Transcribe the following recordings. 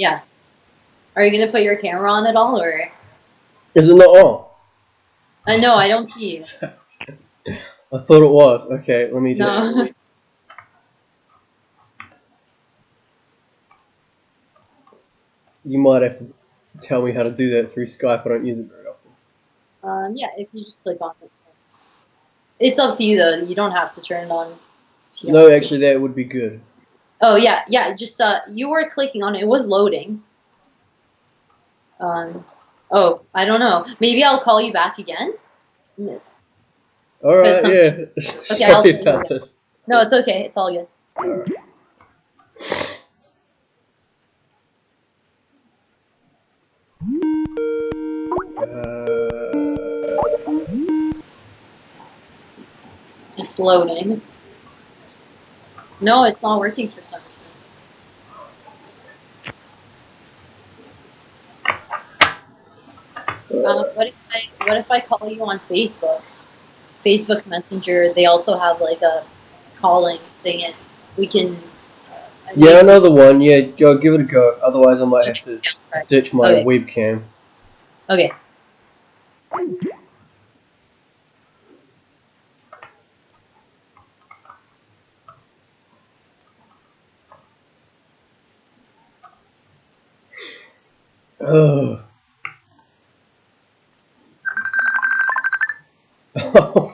Yeah. Are you gonna put your camera on at all, or? Is it not on? No, I don't see you. I thought it was. Okay, let me just. No. You might have to tell me how to do that through Skype. I don't use it very often. Yeah, if you just click on it. It's up to you though. You don't have to turn it on. If you don't No, want to. actually, that would be good. Oh yeah, yeah. Just you were clicking on it. It was loading. Oh, I don't know. Maybe I'll call you back again. All right, Some, yeah. okay, I'll Sorry about this. No, it's okay. It's all good. All right. It's loading. No, it's not working for some reason. What if I call you on Facebook? Facebook Messenger. They also have like a calling thing, and we can. Yeah, I know the one. Yeah, go give it a go. Otherwise, I might Okay, have to yeah, right. ditch my Okay. webcam. Okay. Ugh. Oh,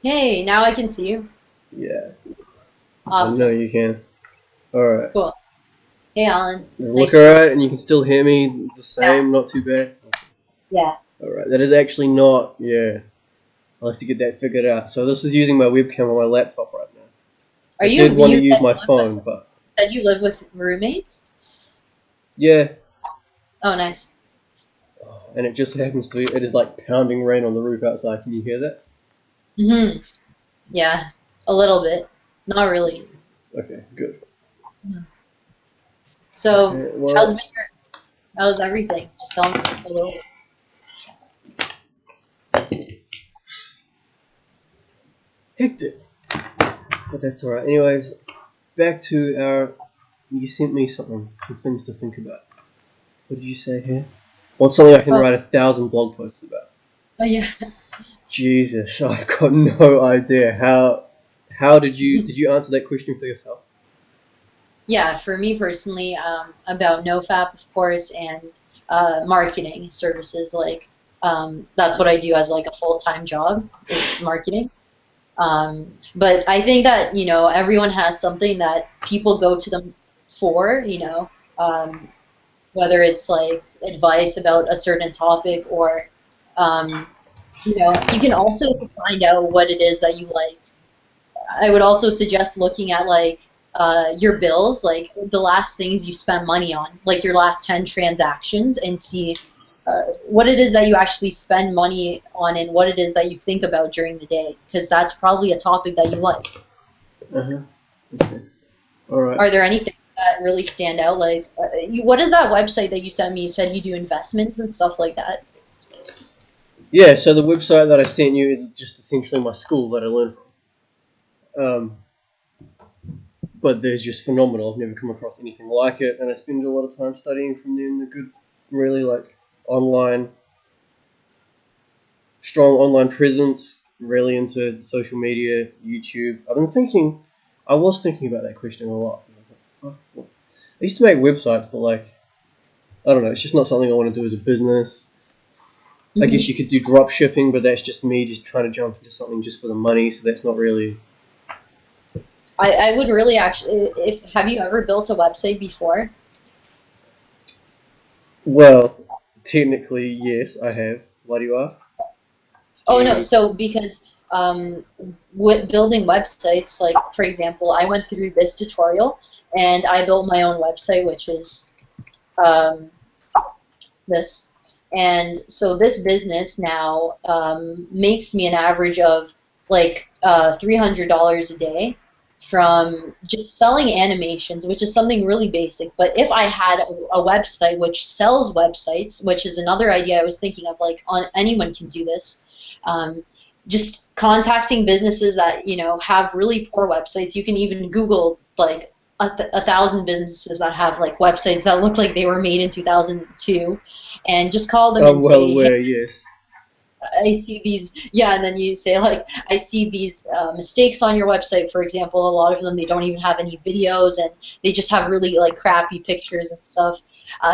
Hey, now I can see you. yeah, Awesome. I know you can. Alright. Cool. Hey, Alan. Does it Nice look alright and you can still hear me the same? Yeah. Not too bad? Yeah. Alright, that is actually not, yeah. I'll have to get that figured out. So this is using my webcam on my laptop right now. I did want to use my phone, but... That you live with roommates? Yeah. Oh, nice. And it just happens to be, it is like pounding rain on the roof outside. Can you hear that? Mm-hmm. Yeah, a little bit. Not really. Okay, good. So, Okay, well, how's everything? Just tell me a little. hectic. But that's alright. Anyways, back to our... You sent me something, some things to think about. What did you say here? What's something I can write 1,000 blog posts about? Oh yeah. Jesus, I've got no idea. How did you answer that question for yourself? Yeah, for me personally, about NoFap, of course, and marketing services. Like, that's what I do as like a full-time job is marketing. But I think that, everyone has something that people go to them for, whether it's like advice about a certain topic or, um, you can also find out what it is that you like. I would also suggest looking at like your bills, like the last things you spent money on, like your last 10 transactions, and see what it is that you actually spend money on and what it is that you think about during the day, because that's probably a topic that you like. Uh-huh. Okay. Alright. Are there anything that really stand out? Like, what is that website that you sent me? You said you do investments and stuff like that. Yeah, so the website that I sent you is just essentially my school that I learned from. But they're just phenomenal. I've never come across anything like it, and I spend a lot of time studying from them. They're good, really like strong online presence, really into social media, YouTube. I was thinking about that question a lot. I used to make websites, but like, I don't know, it's just not something I want to do as a business. I guess you could do drop shipping, but that's just me just trying to jump into something just for the money, so that's not really... I would really actually, have you ever built a website before? Well, technically, yes, I have. Why do you ask? Oh no, so because with building websites, like for example, I went through this tutorial and I built my own website, which is um, this. And so this business now makes me an average of like $300 a day. from just selling animations, which is something really basic. But if I had a website which sells websites, which is another idea I was thinking of, like anyone can do this. Just contacting businesses that have really poor websites. You can even Google like a thousand businesses that have like websites that look like they were made in 2002, and just call them I'm and well say, aware, yes. I see these, yeah, and then you say like, I see these mistakes on your website, for example. A lot of them, they don't even have any videos, and they just have really like crappy pictures and stuff.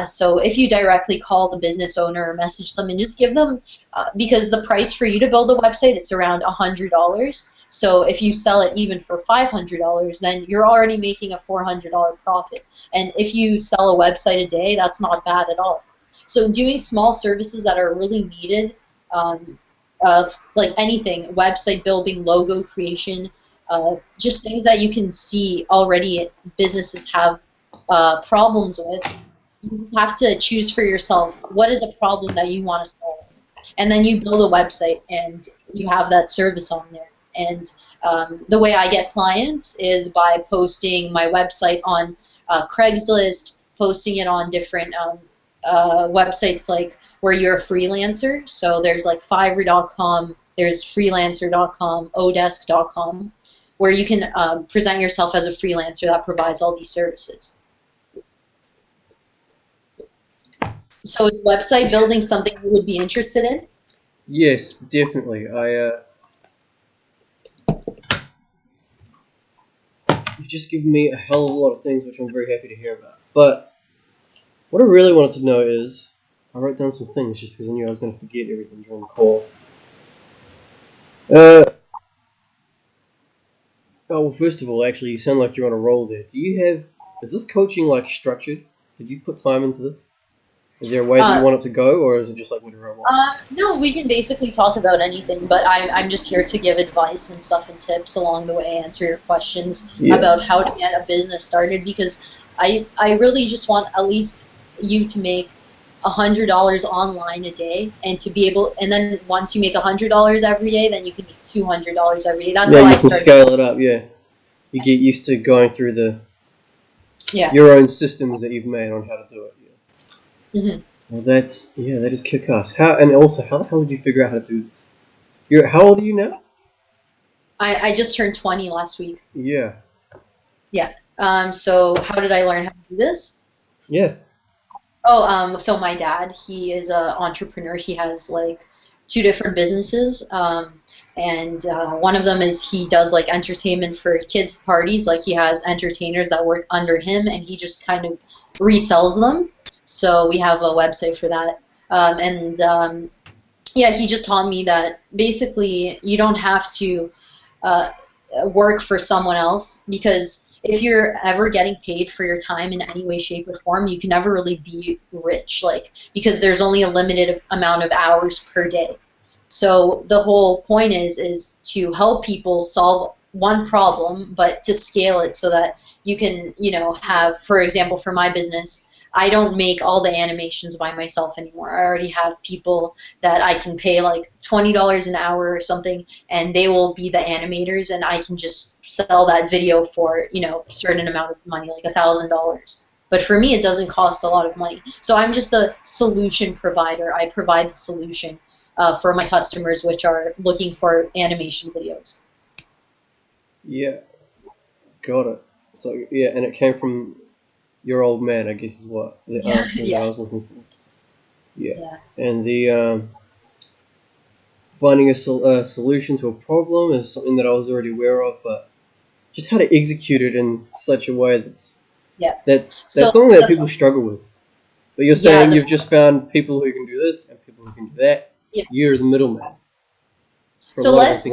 So if you directly call the business owner or message them and just give them, because the price for you to build a website is around $100. So if you sell it even for $500, then you're already making a $400 profit. And if you sell a website a day, that's not bad at all. So doing small services that are really needed, like anything, website building, logo creation, just things that you can see already businesses have problems with. You have to choose for yourself what is a problem that you want to solve. And then you build a website and you have that service on there. And the way I get clients is by posting my website on Craigslist, posting it on different websites like where you're a freelancer. So there's like Fiverr.com, there's Freelancer.com, Odesk.com, where you can present yourself as a freelancer that provides all these services. So is website building something you would be interested in? Yes, definitely. You've just given me a hell of a lot of things which I'm very happy to hear about. But what I really wanted to know is, I wrote down some things just because I knew I was going to forget everything during the call. Oh, well, first of all, actually, you sound like you're on a roll there. Is this coaching like structured? Did you put time into this? Is there a way that you want it to go, or is it just like whatever I want? No, we can basically talk about anything, but I'm just here to give advice and stuff and tips along the way, answer your questions about how to get a business started, because I really just want at least you to make $100 online a day, and to be able, and then once you make $100 every day, then you can make $200 every day. That's how I started. You can scale it up, yeah. You get used to going through your own systems that you've made on how to do it. Well, that is kick-ass. How the hell did you figure out how to do this? How old are you now? I just turned 20 last week. Yeah. Yeah. So how did I learn how to do this? Yeah. Oh, so my dad, he is an entrepreneur. He has like 2 different businesses. And one of them is he does like entertainment for kids' parties. Like he has entertainers that work under him, and he just kind of resells them. So we have a website for that. Yeah, he just taught me that basically you don't have to work for someone else, because if you're ever getting paid for your time in any way, shape, or form, you can never really be rich, because there's only a limited amount of hours per day. So the whole point is to help people solve one problem, but to scale it so that you can, have, for example, for my business, I don't make all the animations by myself anymore. I already have people that I can pay like $20 an hour or something, and they will be the animators, and I can just sell that video for, a certain amount of money, like $1,000. But for me, it doesn't cost a lot of money. So I'm just a solution provider. I provide the solution for my customers, which are looking for animation videos. Yeah, got it. So yeah, and it came from your old man, I guess, is what the answer that I was looking for. Yeah. And the finding a solution to a problem is something that I was already aware of, but just how to execute it in such a way that's something that people struggle with. But you're saying you've just found people who can do this and people who can do that. Yeah. You're the middleman. So let's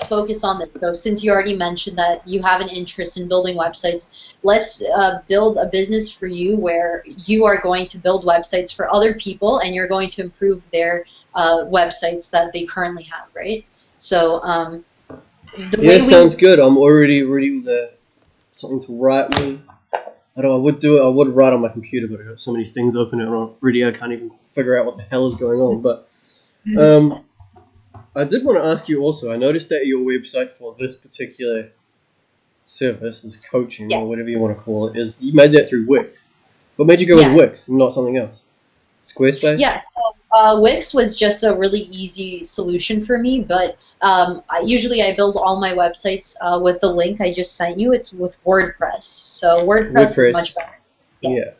focus on this though. Since you already mentioned that you have an interest in building websites, let's build a business for you where you are going to build websites for other people, and you're going to improve their websites that they currently have, right? So sounds good. I'm already ready with something to write with. I would write on my computer, but I got so many things open and already I can't even figure out what the hell is going on. But I did want to ask you also, I noticed that your website for this particular service, this coaching Yeah. or whatever you want to call it, is you made that through Wix. What made you go Yeah. with Wix and not something else? Squarespace? Yeah, so Wix was just a really easy solution for me, but usually I build all my websites with the link I just sent you. It's with WordPress, so WordPress is much better. Yeah.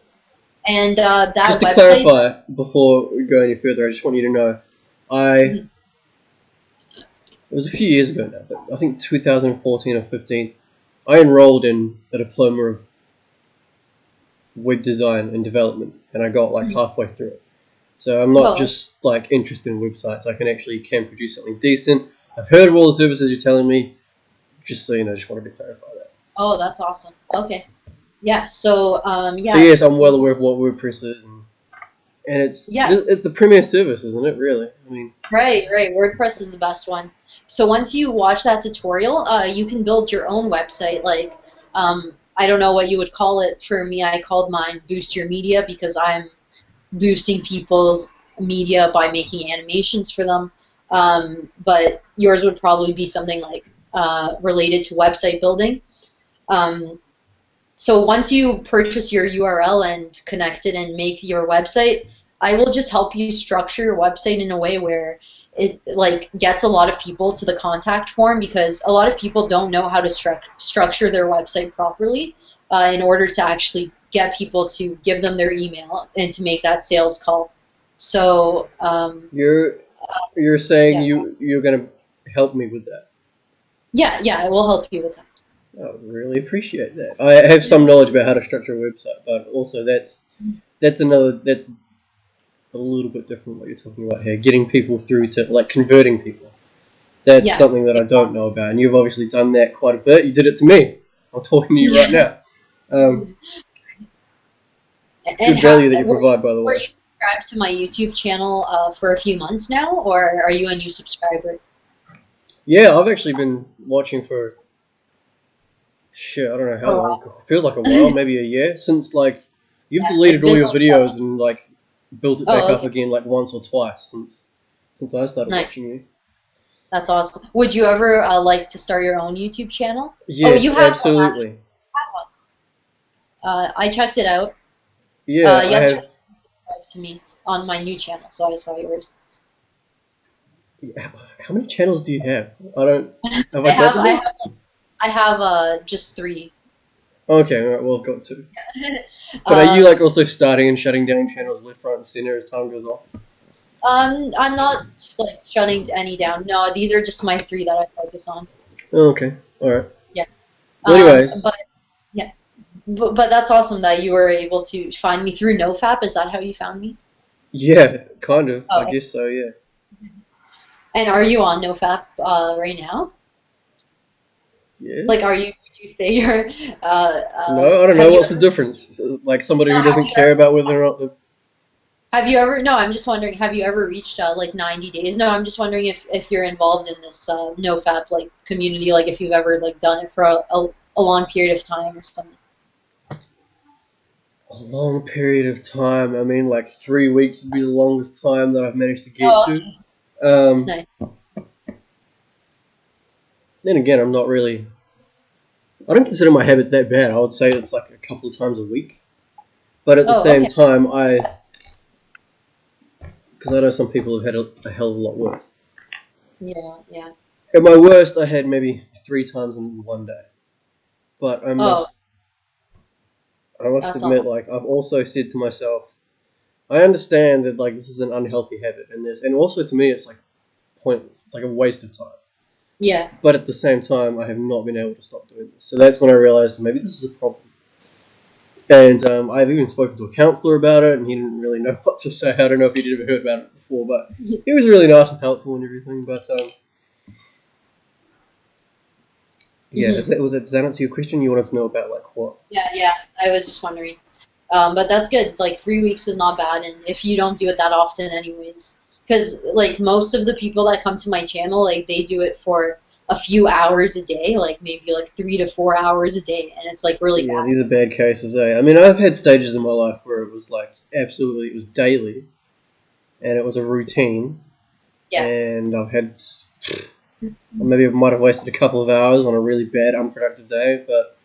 And that just to website. clarify, before we go any further, I just want you to know, it was a few years ago now, but I think 2014 or 15, I enrolled in a diploma of web design and development, and I got like halfway through it. So I'm not just like interested in websites. I can produce something decent. I've heard of all the services you're telling me. Just so you know, just wanted to clarify that. Oh, that's awesome. Okay. Yeah. So yeah. So yes, I'm well aware of what WordPress is, and it's the premier service, isn't it? Really, I mean. Right. WordPress is the best one. So once you watch that tutorial, you can build your own website. Like, I don't know what you would call it. For me, I called mine Boost Your Media because I'm boosting people's media by making animations for them. But yours would probably be something like related to website building. So once you purchase your URL and connect it and make your website, I will just help you structure your website in a way where it like gets a lot of people to the contact form, because a lot of people don't know how to structure their website properly in order to actually get people to give them their email and to make that sales call. So you're saying you're going to help me with that? Yeah, I will help you with that. I would really appreciate that. I have some knowledge about how to structure a website, but also that's a little bit different what you're talking about here. Getting people through to like converting people. That's something that I don't know about, and you've obviously done that quite a bit. You did it to me. I'm talking to you right now. Good value that you provide, by the way. Were you subscribed to my YouTube channel for a few months now, or are you a new subscriber? Yeah, I've actually been watching for I don't know how long. It feels like a while, maybe a year, since like you've deleted all your videos and like built it back up again like once or twice since I started watching you. That's awesome. Would you ever like to start your own YouTube channel? Yes, you have absolutely. I checked it out. Yeah, yesterday to me on my new channel, so I saw yours. How many channels do you have? I have just 3. Okay, alright, well, I've got 2. But are you like also starting and shutting down channels left, right, and center as time goes on? I'm not like shutting any down. No, these are just my 3 that I focus on. Oh, okay, alright. Yeah. Well, anyways. But that's awesome that you were able to find me through NoFap. Is that how you found me? Yeah, kind of. I guess so, yeah. And are you on NoFap right now? Yeah. Like, would you say you're... no, I don't know. What's the difference? Like somebody who doesn't care about whether or not the... Have you ever... No, I'm just wondering, have you ever reached like 90 days? No, I'm just wondering if you're involved in this NoFap like community, like if you've ever like done it for a long period of time or something. A long period of time. I mean, like 3 weeks would be the longest time that I've managed to get to. Nice. Then again, I'm not really... I don't consider my habits that bad. I would say it's like a couple of times a week. But at the same time, because I know some people have had a hell of a lot worse. Yeah. At my worst, I had maybe 3 times in one day. But I must admit, like, I've also said to myself, I understand that like this is an unhealthy habit, and also to me it's like pointless. It's like a waste of time. Yeah. But at the same time, I have not been able to stop doing this. So that's when I realized maybe this is a problem. And I've even spoken to a counselor about it, and he didn't really know what to say. I don't know if he'd ever heard about it before, but he was really nice and helpful and everything. But yeah, does that answer your question? You wanted to know about like what? Yeah. I was just wondering. But that's good. Like 3 weeks is not bad, and if you don't do it that often, anyways. Because like most of the people that come to my channel, like they do it for a few hours a day, like maybe like 3 to 4 hours a day, and it's like really bad. Yeah, these are bad cases, eh? I mean, I've had stages in my life where it was like absolutely, it was daily, and it was a routine. Yeah. And I've had Or maybe I might have wasted a couple of hours on a really bad, unproductive day, but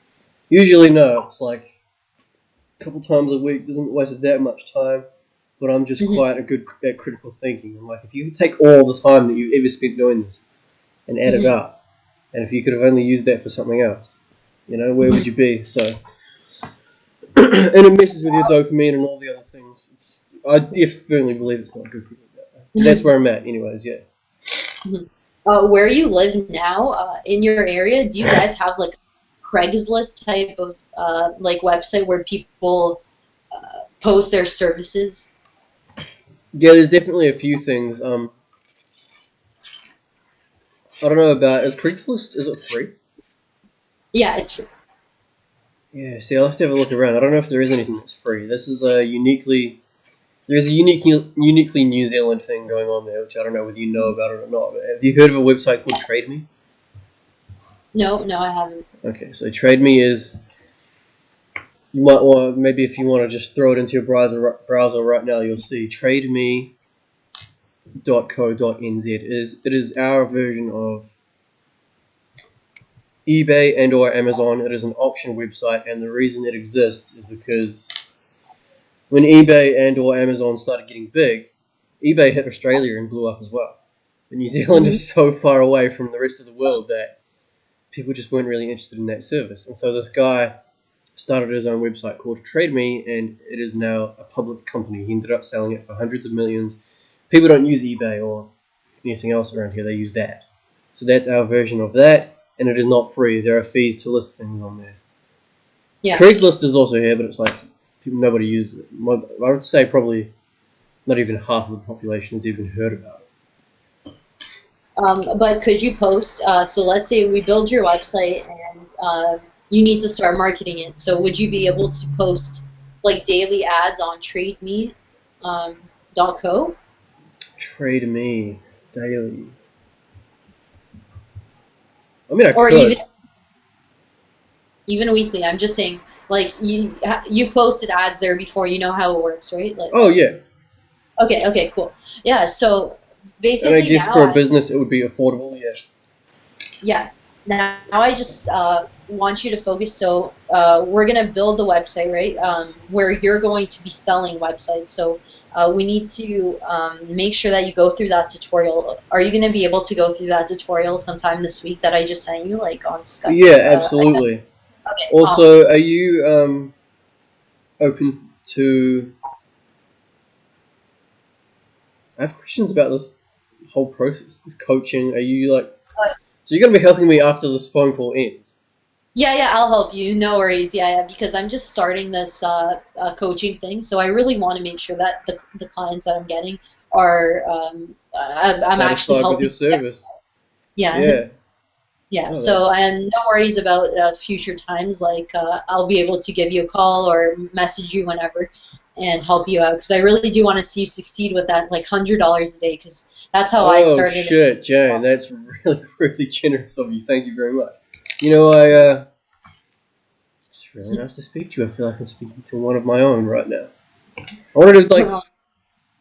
usually no, it's like a couple times a week doesn't waste that much time, but I'm just Mhm. quite good at critical thinking. I'm like, if you take all the time that you've ever spent doing this and add it Mhm. up, and if you could have only used that for something else, where would Mhm. you be? So, and it messes with your dopamine and all the other things. I definitely believe it's not good for you. But that's where I'm at, anyways. Yeah. Mhm. Where you live now, in your area, do you guys have like Craigslist type of like website where people post their services? Yeah, there's definitely a few things. I don't know about, is Craigslist, is it free? Yeah, it's free. Yeah, see, I'll have to have a look around. I don't know if there is anything that's free. This is a there's a uniquely New Zealand thing going on there, which I don't know whether you know about it or not. But have you heard of a website called TradeMe? No, no, I haven't. Okay, so TradeMe is, you might want, maybe if you want to just throw it into your browser right now, you'll see trademe.co.nz. It is our version of eBay and or Amazon. It is an auction website, and the reason it exists is because when eBay and or Amazon started getting big, eBay hit Australia and blew up as well. But New Zealand Mhm. is so far away from the rest of the world that people just weren't really interested in that service. And so this guy started his own website called TradeMe, and it is now a public company. He ended up selling it for hundreds of millions. People don't use eBay or anything else around here, they use that. So that's our version of that, and it is not free. There are fees to list things on there. Yeah. Craigslist is also here, but it's like nobody uses it. I would say probably not even half of the population has even heard about it. But could you post? So let's say we build your website and you need to start marketing it. So would you be able to post like daily ads on TradeMe .co? Trade me daily. I mean, I Or could. even weekly? I'm just saying, like you've posted ads there before. You know how it works, right? Like, Oh yeah, okay, okay, cool. Yeah. So and I basically guess now for a business it would be affordable. Yeah. yeah. Now I just want you to focus. So we're gonna build the website, right? Where you're going to be selling websites. So we need to make sure that you go through that tutorial. Are you gonna be able to go through that tutorial sometime this week that I just sent you, like on Skype? Yeah, I sent. absolutely. Okay, awesome. Also, are you open to? I have questions about this whole process, this coaching. Are you like? Uh, So you're gonna be helping me after this phone call ends? Yeah, yeah, I'll help you. No worries. Yeah, yeah, because I'm just starting this coaching thing, so I really want to make sure that the clients that I'm getting are I'm actually Satisfied with your helping them. service? Yeah, Yeah. yeah. Oh, So that's and no worries about future times. Like I'll be able to give you a call or message you whenever and help you out because I really do want to see you succeed with that like $100 a day because that's how I oh started. shit, Jane. That's really really generous of you. Thank you very much. I it's really nice to speak to you. I feel like I'm speaking to one of my own right now. I wanted to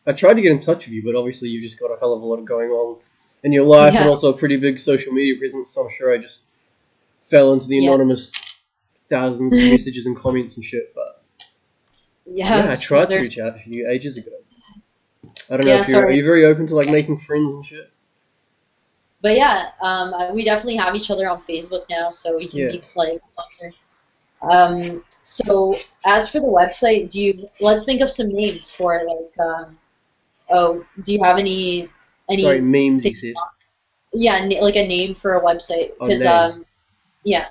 I tried to get in touch with you, but obviously you've just got a hell of a lot going on in your life and Yeah, also a pretty big social media presence. So I'm sure I just fell into the yeah, anonymous thousands of messages and comments and shit. But yeah, yeah. I tried to There's reach out to you ages ago. I don't know yeah. if are Sorry. you very open to like making friends and shit? But yeah, we definitely have each other on Facebook now, so we can Yeah. be like closer. So as for the website, let's think of some names for it. Like, oh, do you have Sorry, any memes you thing, said. yeah, like a name for a website? Oh, Because name. yeah,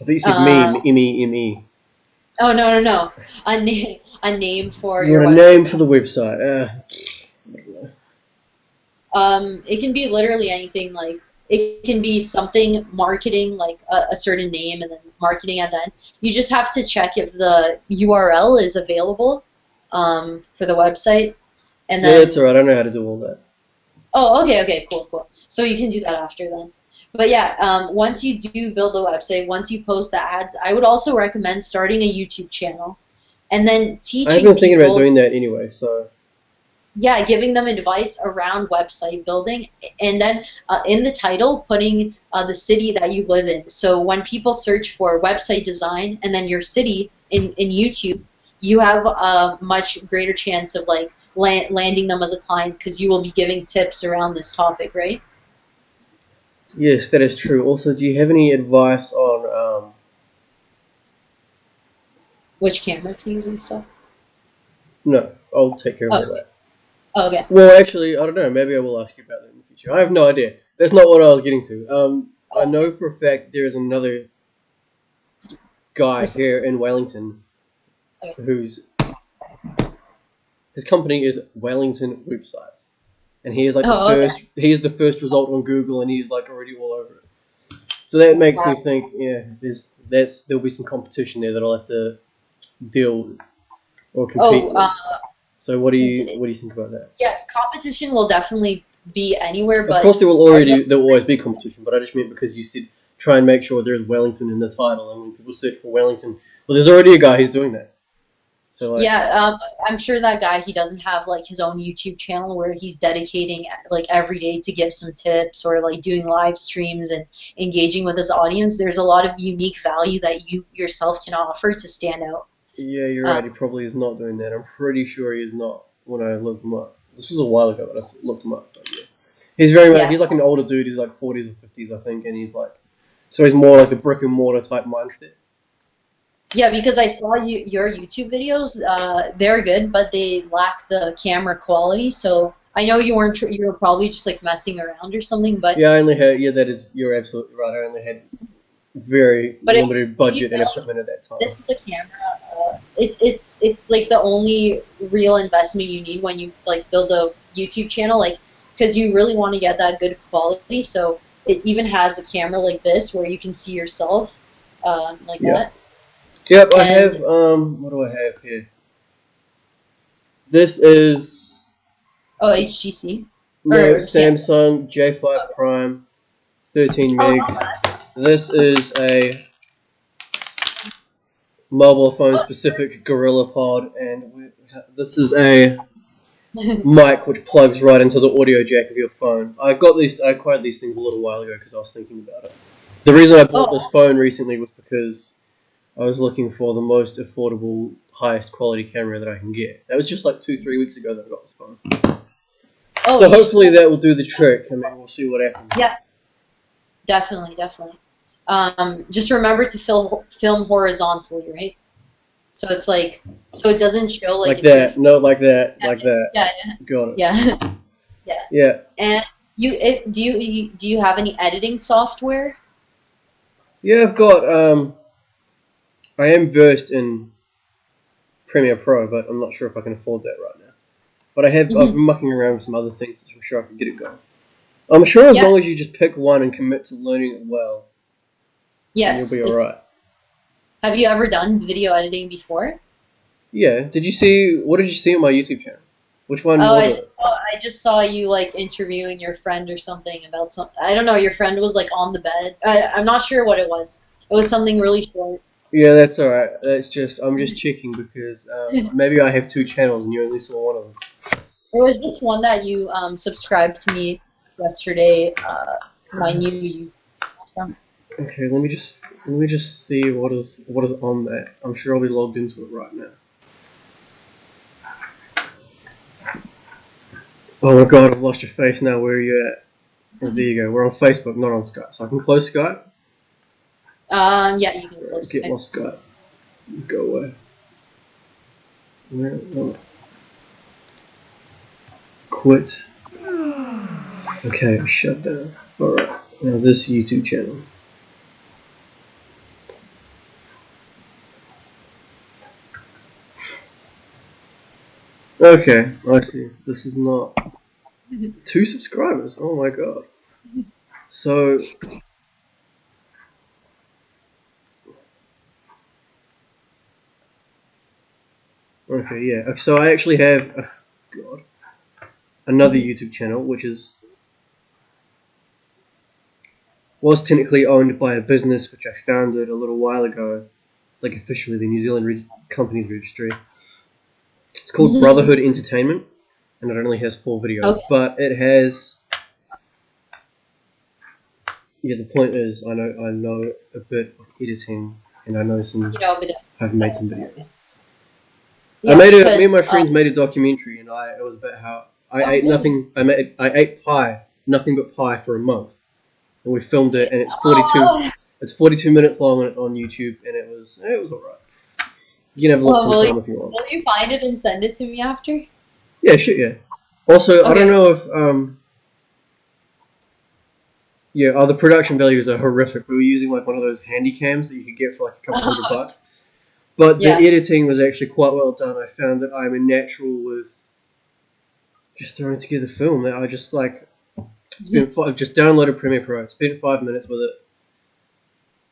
I thought you said uh, meme, M-E-M-E. oh no, no, no, a name for You your want a website. name for the website? I don't know. It can be literally anything. Like it can be something marketing, like a certain name, and then marketing at the end. You just have to check if the URL is available for the website, and Yeah, that's then alright. I know how to do all that. oh, okay, okay, cool, cool. So you can do that after then. But yeah, once you do build the website, once you post the ads, I would also recommend starting a YouTube channel and then I've teaching been thinking about people. doing that anyway, so yeah, giving them advice around website building, and then in the title putting the city that you live in. So when people search for website design and then your city in YouTube, you have a much greater chance of like landing them as a client because you will be giving tips around this topic, right? Yes, that is true. Also, do you have any advice on Which camera to use and stuff. no, I'll take care of all Oh, that. okay. Well, actually, I don't know. Maybe I will ask you about that in the future. I have no idea. That's not what I was getting to. I Oh, know for a fact there is another guy this, here in Wellington okay. whose his company is Wellington Websites, and he is like the Oh, okay. first. He is the first result on Google, and he is like already all over it. So that makes me think, yeah, there'll be some competition there that I'll have to deal with or compete Oh, with. So what do you think about that? yeah, competition will definitely be anywhere, Of but course, there will always be competition, but I just meant because you said try and make sure there's Wellington in the title, and when people search for Wellington, well, there's already a guy who's doing that. So like, yeah, I'm sure that guy, he doesn't have like his own YouTube channel where he's dedicating like every day to give some tips or like doing live streams and engaging with his audience. There's a lot of unique value that you yourself can offer to stand out. yeah, you're Um, right. He probably is not doing that. I'm pretty sure he is not. When I looked him up, this was a while ago, but I looked him up. But yeah, he's very much. yeah, He's like an older dude. He's like 40s or 50s, I think, and he's like, so he's more like a brick and mortar type mindset. yeah, because I saw your YouTube videos. They're good, but they lack the camera quality. So I know you weren't. You were probably just like messing around or something. But Yeah, I only had. Yeah, that is. You're absolutely right. I only had very limited if you budget and feel like equipment at that this time. is the camera, it's like the only real investment you need when you like build a YouTube channel, like because you really want to get that good quality. So it even has a camera like this where you can see yourself, like Yeah. that. Yep, I And have. What do I have here? This is oh, HTC no or Samsung. Samsung J5 Prime, 13 Oh, not megs. bad. This is a mobile phone specific Gorilla Pod, and this is a mic which plugs right into the audio jack of your phone. I acquired these things a little while ago because I was thinking about it. The reason I bought this Oh, phone recently was because I was looking for the most affordable, highest quality camera that I can get. That was just like 2-3 weeks ago that I got this phone. oh, So you should. hopefully that will do the trick. I mean, we'll see what happens. Yeah, definitely, definitely. Just remember to film horizontally, right? So it's like so it doesn't show like Like if you're that, no, like that, yeah like that. yeah Got it. yeah yeah. Yeah, And do you have any editing software? yeah. I've got. I am versed in Premiere Pro, but I'm not sure if I can afford that right now. But I've Hmm. been mucking around with some other things, so I'm sure I can get it going. I'm sure as Yeah. long as you just pick one and commit to learning it well, then you'll Yes. be It's. alright. Have you ever done video editing before? Yeah. Did you see? What did you see on my YouTube channel? Which one Oh, was it? I just saw you like interviewing your friend or something about something. I don't know. Your friend was like on the bed. I'm not sure what it was. It was something really short. Yeah, that's alright. That's just I'm just checking because maybe I have two channels and you only saw one of them. There was this one that you subscribed to me yesterday. My new YouTube channel. Okay, let me just see what is on that. I'm sure I'll be logged into it right now. Oh my god, I've lost your face now. Where are you at? Oh, there you go. We're on Facebook, not on Skype. So I can close Skype. Yeah, you can close Get my it. Skype. Go away. Where? Oh, quit. Okay, shut down. Alright, now this YouTube channel. Okay, I see. This is not 2 subscribers. Oh my god. So, okay, yeah. So I actually have, god, another YouTube channel which was technically owned by a business which I founded a little while ago, like officially the New Zealand Companies Registry. It's called Brotherhood Entertainment. and it only has 4 videos, Okay. but it has. Yeah, the point is, I know a bit of editing, and I know some. You know, but I've made some videos. yeah, Me and because my friends made a documentary, and it was about how I ate really? nothing. I ate pie, nothing but pie for a month, and we filmed it, and it's 42. Oh, It's 42 minutes long, and it's on YouTube, and it was alright. You can have a look well, sometime if you want. will you find it and send it to me after? Yeah, shit, yeah. Also, I don't Okay. know if yeah, the production values are horrific. We were using like one of those handy cams that you could get for like a couple $100. But the Yeah. editing was actually quite well done. I found that I'm a natural with just throwing together film. That I just like just downloaded Premiere Pro, spent 5 minutes with it,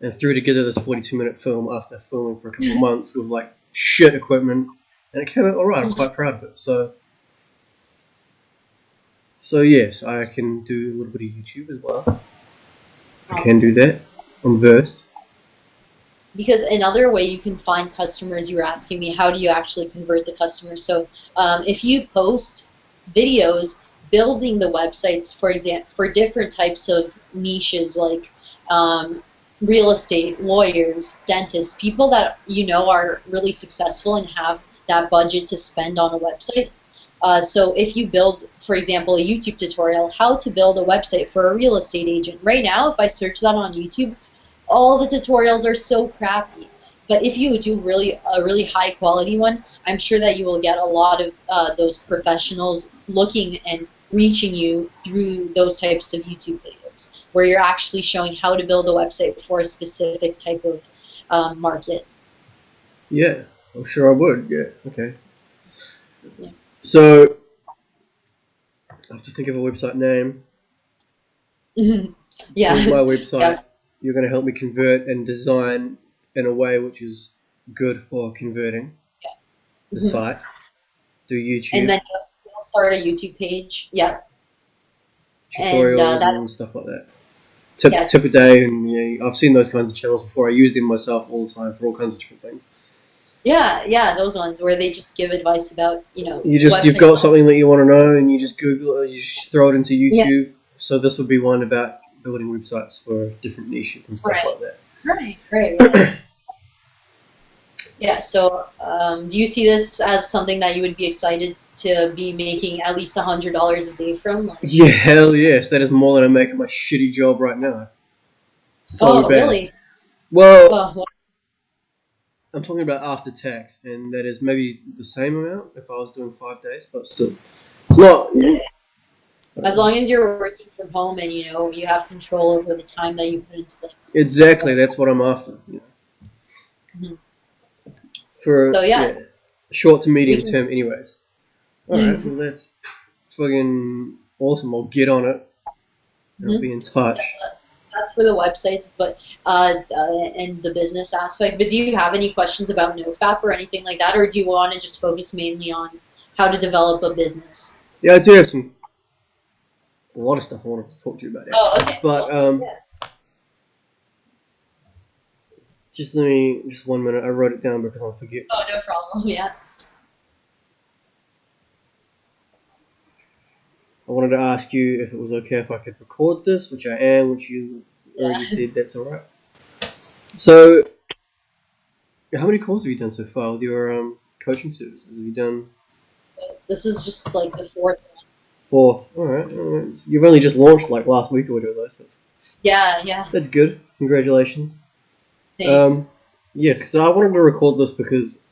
and threw together this 42-minute film after filming for a couple of months with like shit equipment, and it came out alright. I'm quite proud of it. So yes, I can do a little bit of YouTube as well. I can do that. I'm versed. Because another way you can find customers, you were asking me, how do you actually convert the customers? So if you post videos building the websites, for example, for different types of niches like real estate, lawyers, dentists, people that you know are really successful and have that budget to spend on a website. So if you build, for example, a YouTube tutorial, how to build a website for a real estate agent. Right now, if I search that on YouTube, all the tutorials are so crappy. But if you do a really high quality one, I'm sure that you will get a lot of those professionals looking and reaching you through those types of YouTube videos, where you're actually showing how to build a website for a specific type of market. Yeah, I'm sure I would. Yeah, okay. Yeah. So I have to think of a website name. Yeah. Here's my website. Yeah. You're going to help me convert and design in a way which is good for converting the site. Do YouTube And then you'll start a YouTube page. Yeah. tutorials And and stuff like that. Tip a day, and I've seen those kinds of channels before. I use them myself all the time for all kinds of different things. Yeah, those ones where they just give advice about, You've website got something that you want to know, and you just Google it, you just throw it into YouTube. Yeah. So this would be one about building websites for different niches and stuff like that. Right. Yeah, so do you see this as something that you would be excited to be making at least $100 a day from? Like, Yeah, hell yes. That is more than I make at my shitty job right now. So bad. Really? Well, I'm talking about after tax, and that is maybe the same amount if I was doing 5 days, but still, it's not. As long as you're working from home and you have control over the time that you put into things. Exactly, that's what I'm after. Mhm. For So, yeah. short to medium term, anyways. All right, well that's fucking awesome. I'll get on it. And I'll be in touch. That's for the websites, but and the business aspect. But do you have any questions about NoFap or anything like that, or do you want to just focus mainly on how to develop a business? Yeah, I do have a lot of stuff I wanted to talk to you about. Oh, okay. But just 1 minute. I wrote it down because I'll forget. Oh, no problem. Yeah. I wanted to ask you if it was okay if I could record this, which I am, which you already said that's alright. So, how many calls have you done so far with your coaching services? Have you done? This is just like the fourth one. Fourth. Alright. You've only just launched like last week or whatever, though. So Yeah. that's good. Congratulations. Thanks. Yes, because I wanted to record this because,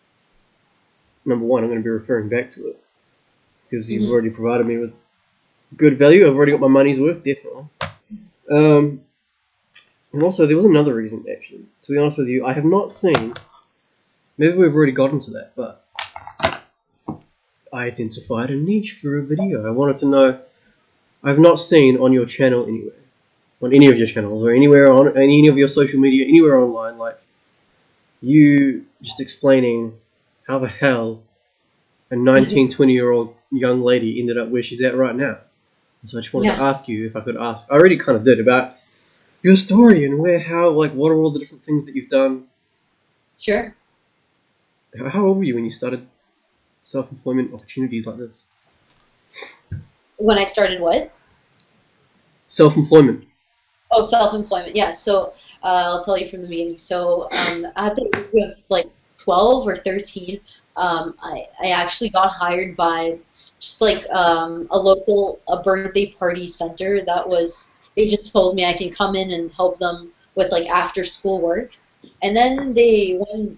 number one, I'm going to be referring back to it because you've already provided me with good value. I've already got my money's worth, definitely. And also, there was another reason, actually. To be honest with you, I have not seen... Maybe we've already gotten to that, but... I identified a niche for a video. I wanted to know... I have not seen on your channel anywhere, on any of your channels, or anywhere on any of your social media, anywhere online, like, you just explaining how the hell a 19, 20-year-old young lady ended up where she's at right now. So I just wanted to ask you if I could ask. I already kind of did about your story and what are all the different things that you've done. Sure. How old were you when you started self-employment opportunities like this? When I started what? Self-employment. Oh, self-employment. Yeah. So I'll tell you from the beginning. So at the age of like 12 or 13, I actually got hired by just like a birthday party center that was. They just told me I can come in and help them with like after school work. And then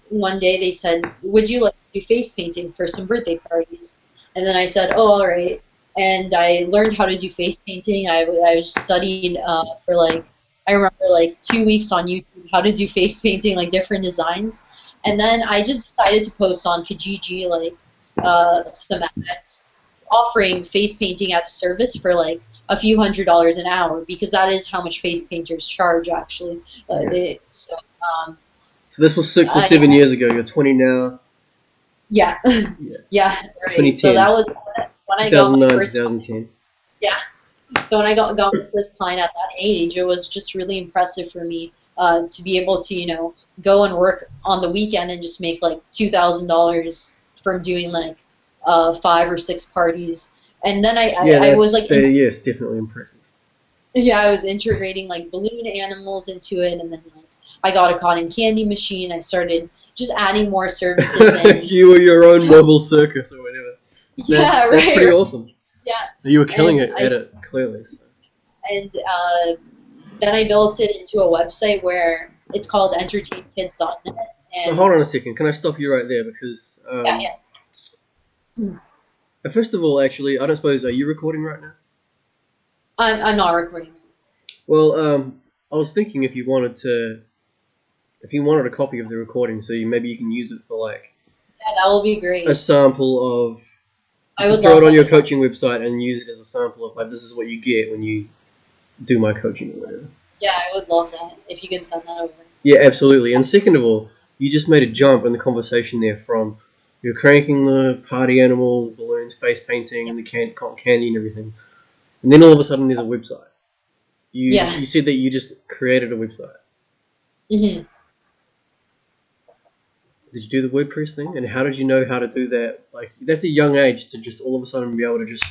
one day they said, "Would you like to do face painting for some birthday parties?" And then I said, "Oh, all right." And I learned how to do face painting. I studied for like I remember like 2 weeks on YouTube how to do face painting, like different designs. And then I just decided to post on Kijiji like some ads offering face painting as a service for like a few $100s an hour because that is how much face painters charge actually. Yeah. Um, So this was 6 or 7 years ago. You're 20 now. yeah, Yeah. yeah, right. 2010. So that was when I got my 2009, first. 2010. Yeah. So when I got my first client at that age, it was just really impressive for me to be able to, go and work on the weekend and just make like $2,000 from doing like 5 or 6 parties. And then Yeah, I was like, yes, definitely impressive. yeah, I was integrating like balloon animals into it, and then like I got a cotton candy machine. I started just adding more services and You were your own mobile circus or whatever. yeah, That's right. pretty awesome. Yeah, You were killing and it I at just it, clearly. So. and then I built it into a website where it's called entertainkids.net. So And hold on a second. Can I stop you right there? Because, yeah, yeah. first of all, actually, I don't suppose, are you recording right now? I'm not recording. Well, I was thinking if you wanted a copy of the recording, so maybe you can use it for like Yeah, that will be great. a sample of. I You would can throw love it on your that. coaching website and use it as a sample of like this is what you get when you do my coaching or whatever. Yeah, I would love that if you could send that over. Yeah, absolutely. And second of all, you just made a jump in the conversation there from you're cranking the party animals, balloons, face painting, and the cotton candy and everything, and then all of a sudden there's a website. Yeah. You said that you just created a website. hmm Did you do the WordPress thing? And how did you know how to do that? Like, that's a young age to just all of a sudden be able to just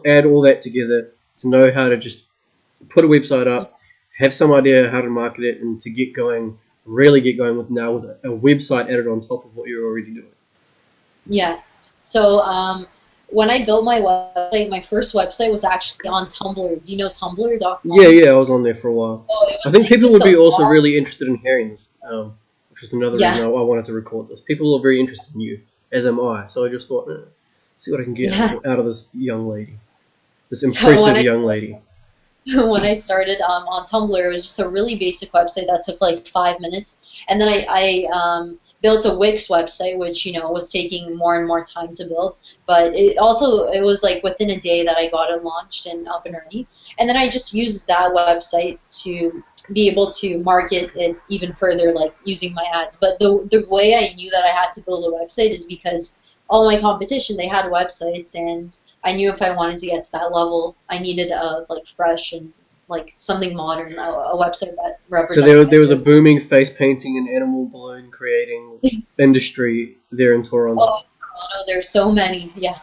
add all that together, to know how to just put a website up, have some idea how to market it, and to get going, really get going with a website added on top of what you're already doing. Yeah. So when I built my website, my first website was actually on Tumblr. Do you know Tumblr.com? Yeah, I was on there for a while. Oh, it I was think like people just would be a also blog. really interested in hearing this, which was another Yeah. reason I wanted to record this. People are very interested in you, as am I. So I just thought, see what I can get Yeah. out of this young lady, this So impressive young lady. when I started on Tumblr, it was just a really basic website that took like 5 minutes, and then I built a Wix website, which was taking more and more time to build. But it was like within a day that I got it launched and up and running, and then I just used that website to be able to market it even further, like using my ads. But the way I knew that I had to build a website is because all my competition, they had websites, and I knew if I wanted to get to that level, I needed a like fresh and like something modern, a website that So represented there my was a service. booming face painting and animal balloon creating industry there in Toronto. Oh, Toronto, there's so many. Yeah.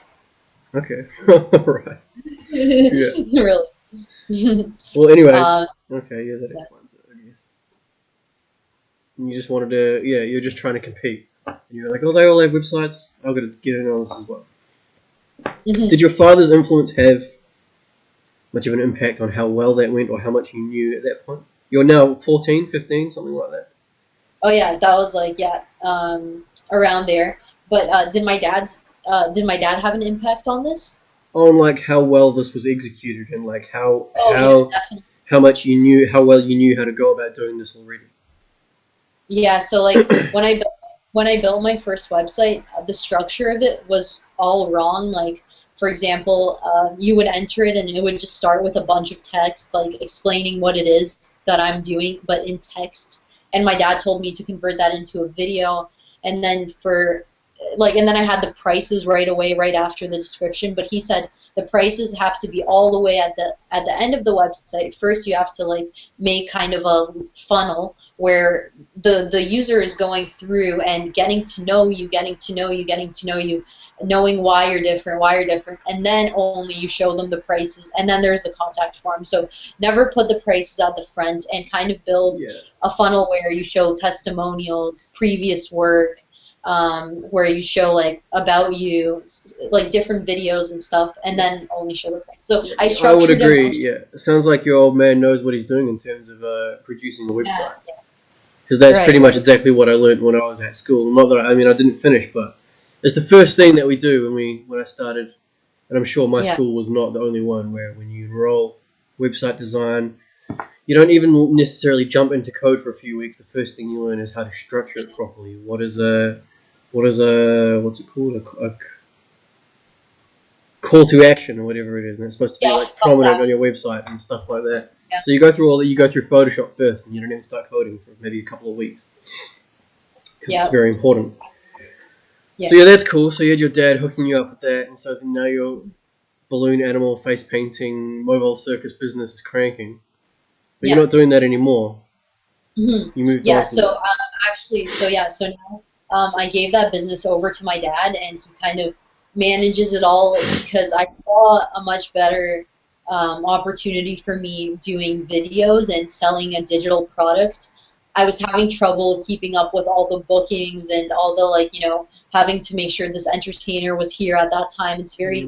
Okay, right. Really. Well, anyways, Yeah. that explains it, I guess. And you just wanted to, you're just trying to compete. And you're like, oh, they all have websites. I've got to get in on this as well. Mhm. Did your father's influence have much of an impact on how well that went or how much you knew at that point? You're now 14, 15, something like that? Oh yeah, that was like around there. But did my dad have an impact on this? On like how well this was executed and like Oh yeah, definitely. how much you knew, how well you knew how to go about doing this already. Yeah, so like when I built my first website, the structure of it was all wrong. Like for example, you would enter it and it would just start with a bunch of text, like explaining what it is that I'm doing, but in text. And my dad told me to convert that into a video, and then and then I had the prices right away, right after the description. But he said the prices have to be all the way at the end of the website. First, you have to like make kind of a funnel where the user is going through and getting to know you, knowing why you're different, and then only you show them the prices, and then there's the contact form. So never put the prices at the front, and kind of build a funnel where you show testimonials, previous work, where you show like about you, like different videos and stuff, and then only show the price. So I would agree. Yeah, it sounds like your old man knows what he's doing in terms of producing a website. Because that's pretty much exactly what I learned when I was at school. Not that I didn't finish, but it's the first thing that we do when I started. And I'm sure my school was not the only one, where when you enroll website design, you don't even necessarily jump into code for a few weeks. The first thing you learn is how to structure it properly. What's it called? A call to action or whatever it is, and it's supposed to be like prominent on your website and stuff like that. Yeah. So you go through all that. You go through Photoshop first, and you don't even start coding for maybe a couple of weeks because it's very important. Yeah. So that's cool. So you had your dad hooking you up with that, and so now your balloon animal face painting mobile circus business is cranking. But you're not doing that anymore. Mm-hmm. You moved on. So so now I gave that business over to my dad, and he kind of manages it all, because I saw a much better opportunity for me doing videos and selling a digital product. I was having trouble keeping up with all the bookings and all the having to make sure this entertainer was here at that time. It's very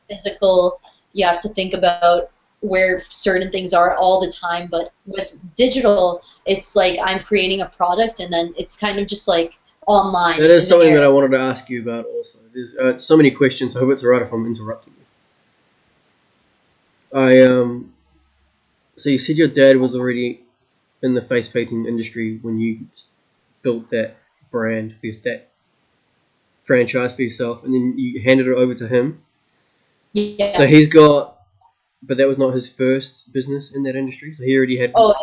physical. You have to think about where certain things are all the time. But with digital, it's like I'm creating a product, and then it's kind of just like online. That is something that I wanted to ask you about also. There's so many questions. I hope it's alright if I'm interrupting you. So you said your dad was already in the face painting industry when you built that brand, that franchise for yourself, and then you handed it over to him. Yeah. So but that was not his first business in that industry. So he already had. Oh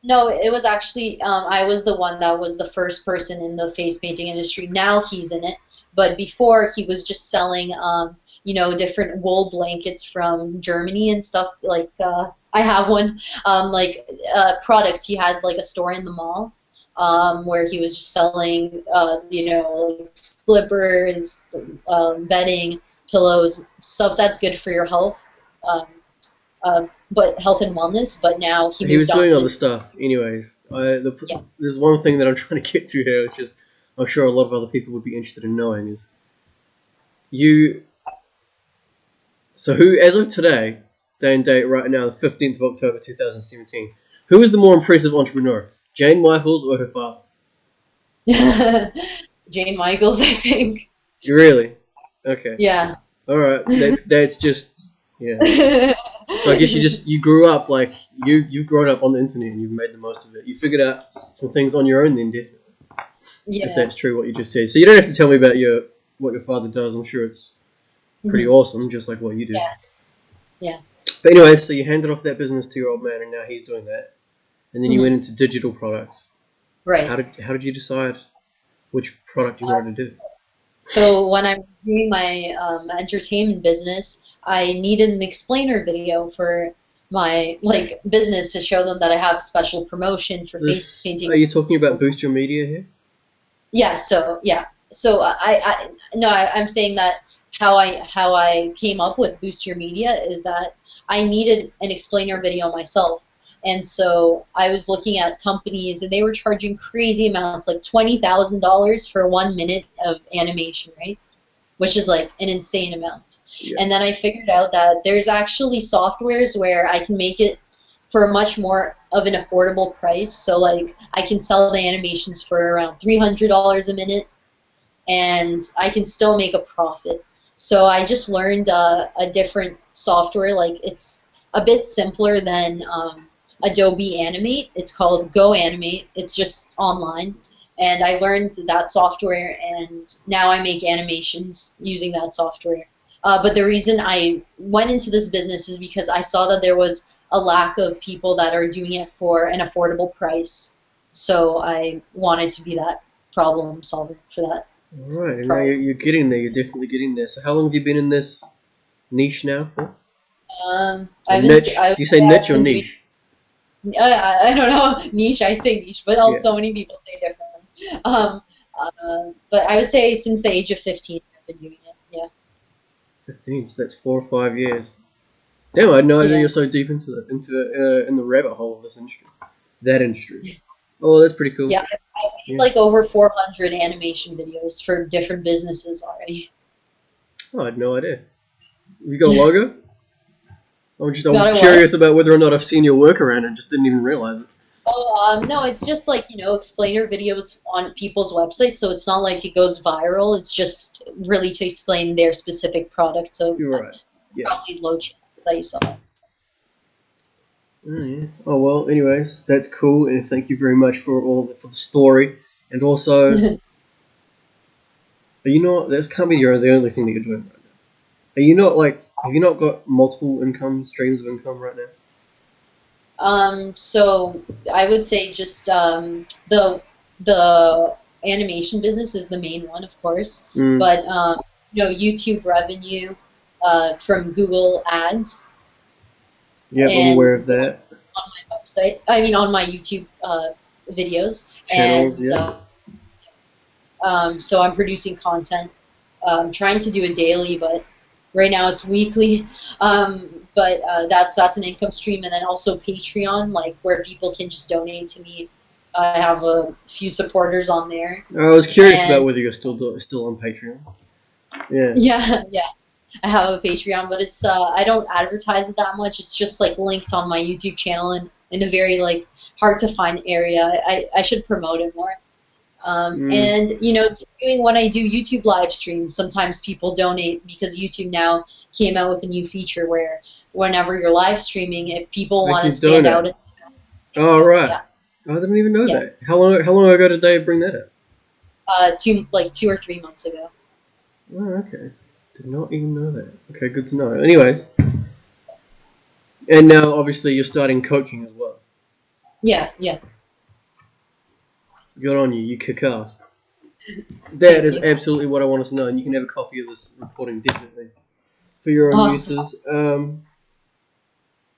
no, it was actually I was the one that was the first person in the face painting industry. Now he's in it, but before he was just selling different wool blankets from Germany and stuff. Like I have one, products. He had like a store in the mall, where he was just selling, slippers, bedding, pillows, stuff that's good for your health, but health and wellness. But now he was doing other stuff. Anyways, there's one thing that I'm trying to get through here, which is I'm sure a lot of other people would be interested in knowing, is you. So who, as of today, day and date right now, the 15th of October 2017, who is the more impressive entrepreneur, Jane Michaels or her father? Jane Michaels, I think. Really? Okay. Yeah. All right. That's just So I guess you grew up like you've grown up on the internet and you've made the most of it. You figured out some things on your own then, definitely. Yeah. If that's true what you just said. So you don't have to tell me about what your father does. I'm sure it's pretty awesome, just like what you do. Yeah. But anyway, so you handed off that business to your old man, and now he's doing that. And then you went into digital products. Right. How did you decide which product you wanted to do? So when I'm doing my entertainment business, I needed an explainer video for my business to show them that I have special promotion for face painting. Are you talking about Boost Your Media here? Yeah. So I'm saying that how I came up with Boost Your Media is that I needed an explainer video myself. And so I was looking at companies, and they were charging crazy amounts, like $20,000 for 1 minute of animation, right? Which is like an insane amount. Yeah. And then I figured out that there's actually softwares where I can make it for much more of an affordable price. So like I can sell the animations for around $300 a minute, and I can still make a profit. So I just learned a different software. Like it's a bit simpler than Adobe Animate. It's called Go Animate. It's just online. And I learned that software, and now I make animations using that software. But the reason I went into this business is because I saw that there was a lack of people that are doing it for an affordable price. So I wanted to be that problem solver for that. All right, and now you're getting there. You're definitely getting there. So how long have you been in this niche now for? Do you say niche or niche? I don't know, niche. I say niche, but Yeah, also many people say different. But I would say since the age of 15, I've been doing it. Yeah. 15. So that's 4 or 5 years. Damn, I had no idea Yeah. you're so deep in the rabbit hole of this industry. That industry. Oh, that's pretty cool. Yeah. I made Yeah. like over 400 animation videos for different businesses already. Oh, I had no idea. You got a logo? I'm Got a what? curious about whether or not I've seen your work around and just didn't even realize it. Oh, no, it's just like, explainer videos on people's websites, so it's not like it goes viral. It's just really to explain their specific product, so You're right. Yeah. probably low chance that you saw it. Oh, yeah. Oh well. Anyways, that's cool, and thank you very much for the story. And also, are you not? That can't be the only thing that you're doing right now. Are you not like? Have you not got multiple income streams of income right now? So I would say just the animation business is the main one, of course, Mm. but YouTube revenue from Google Ads Yep, I'm and aware of that. on my website. I mean, on my YouTube videos, Channels. and Yep. so I'm producing content. Trying to do it daily, but right now it's weekly. But that's an income stream, and then also Patreon, like where people can just donate to me. I have a few supporters on there, I was curious about and whether you're still on Patreon. Yeah. yeah, yeah, I have a Patreon, but it's I don't advertise it that much. It's just like linked on my YouTube channel and in a very like hard to find area. I should promote it more. Mm. And doing when I do YouTube live streams, sometimes people donate because YouTube now came out with a new feature where whenever you're live streaming, if people They want to can stand donate. out, Oh right. yeah, I didn't even know yeah, that. How long ago did they bring that up? 2 or 3 months ago. Oh, okay. Did not even know that. Okay, good to know. Anyways, and now obviously you're starting coaching as well. Yeah, yeah. Good on you. You kick ass. That Thank is you. absolutely what I wanted to know, and you can have a copy of this recording definitely for your own Awesome. uses.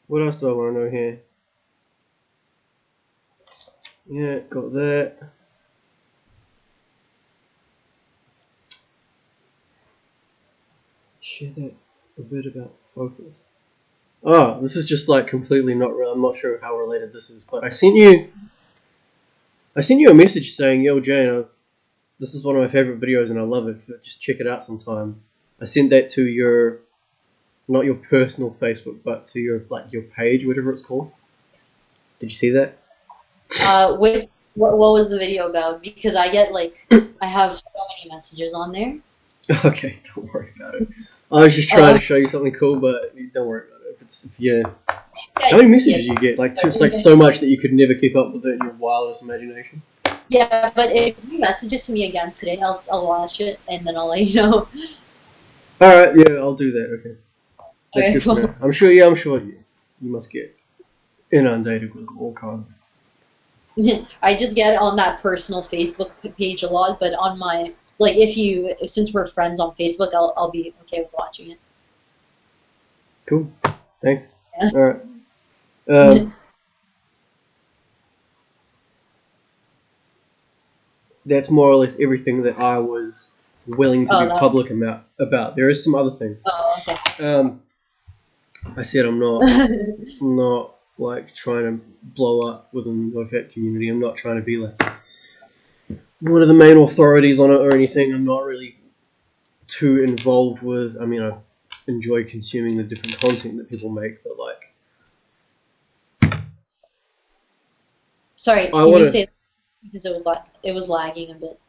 What else do I want to know here? Yeah, got that. Share that a bit about focus. Oh, this is just like completely not real. I'm not sure how related this is, but I sent you a message saying, "Yo, Jane, this is one of my favorite videos and I love it. Just check it out sometime." I sent that to your, not your personal Facebook, but to your page, whatever it's called. Did you see that? What was the video about? Because I have so many messages on there. Okay, don't worry about it. I was just trying to show you something cool, but don't worry about it. How many messages you get? It's like so much that you could never keep up with it in your wildest imagination. Yeah, but if you message it to me again today, I'll watch it and then I'll let you know. All right, yeah, I'll do that. Okay, that's Okay, good to cool. know. I'm sure. Yeah, I'm sure you must get inundated with all kinds. I just get on that personal Facebook page a lot, but on my since we're friends on Facebook, I'll be okay with watching it. Cool. Thanks. Yeah. All right. Um, that's more or less everything that I was willing to Oh, be public about. There is some other things. okay. I said I'm not like trying to blow up within the vet community. I'm not trying to be like one of the main authorities on it or anything. I'm not really too involved with. I mean, I enjoy consuming the different content that people make, but like, Sorry, I can you want say to. that? Because it was lagging a bit.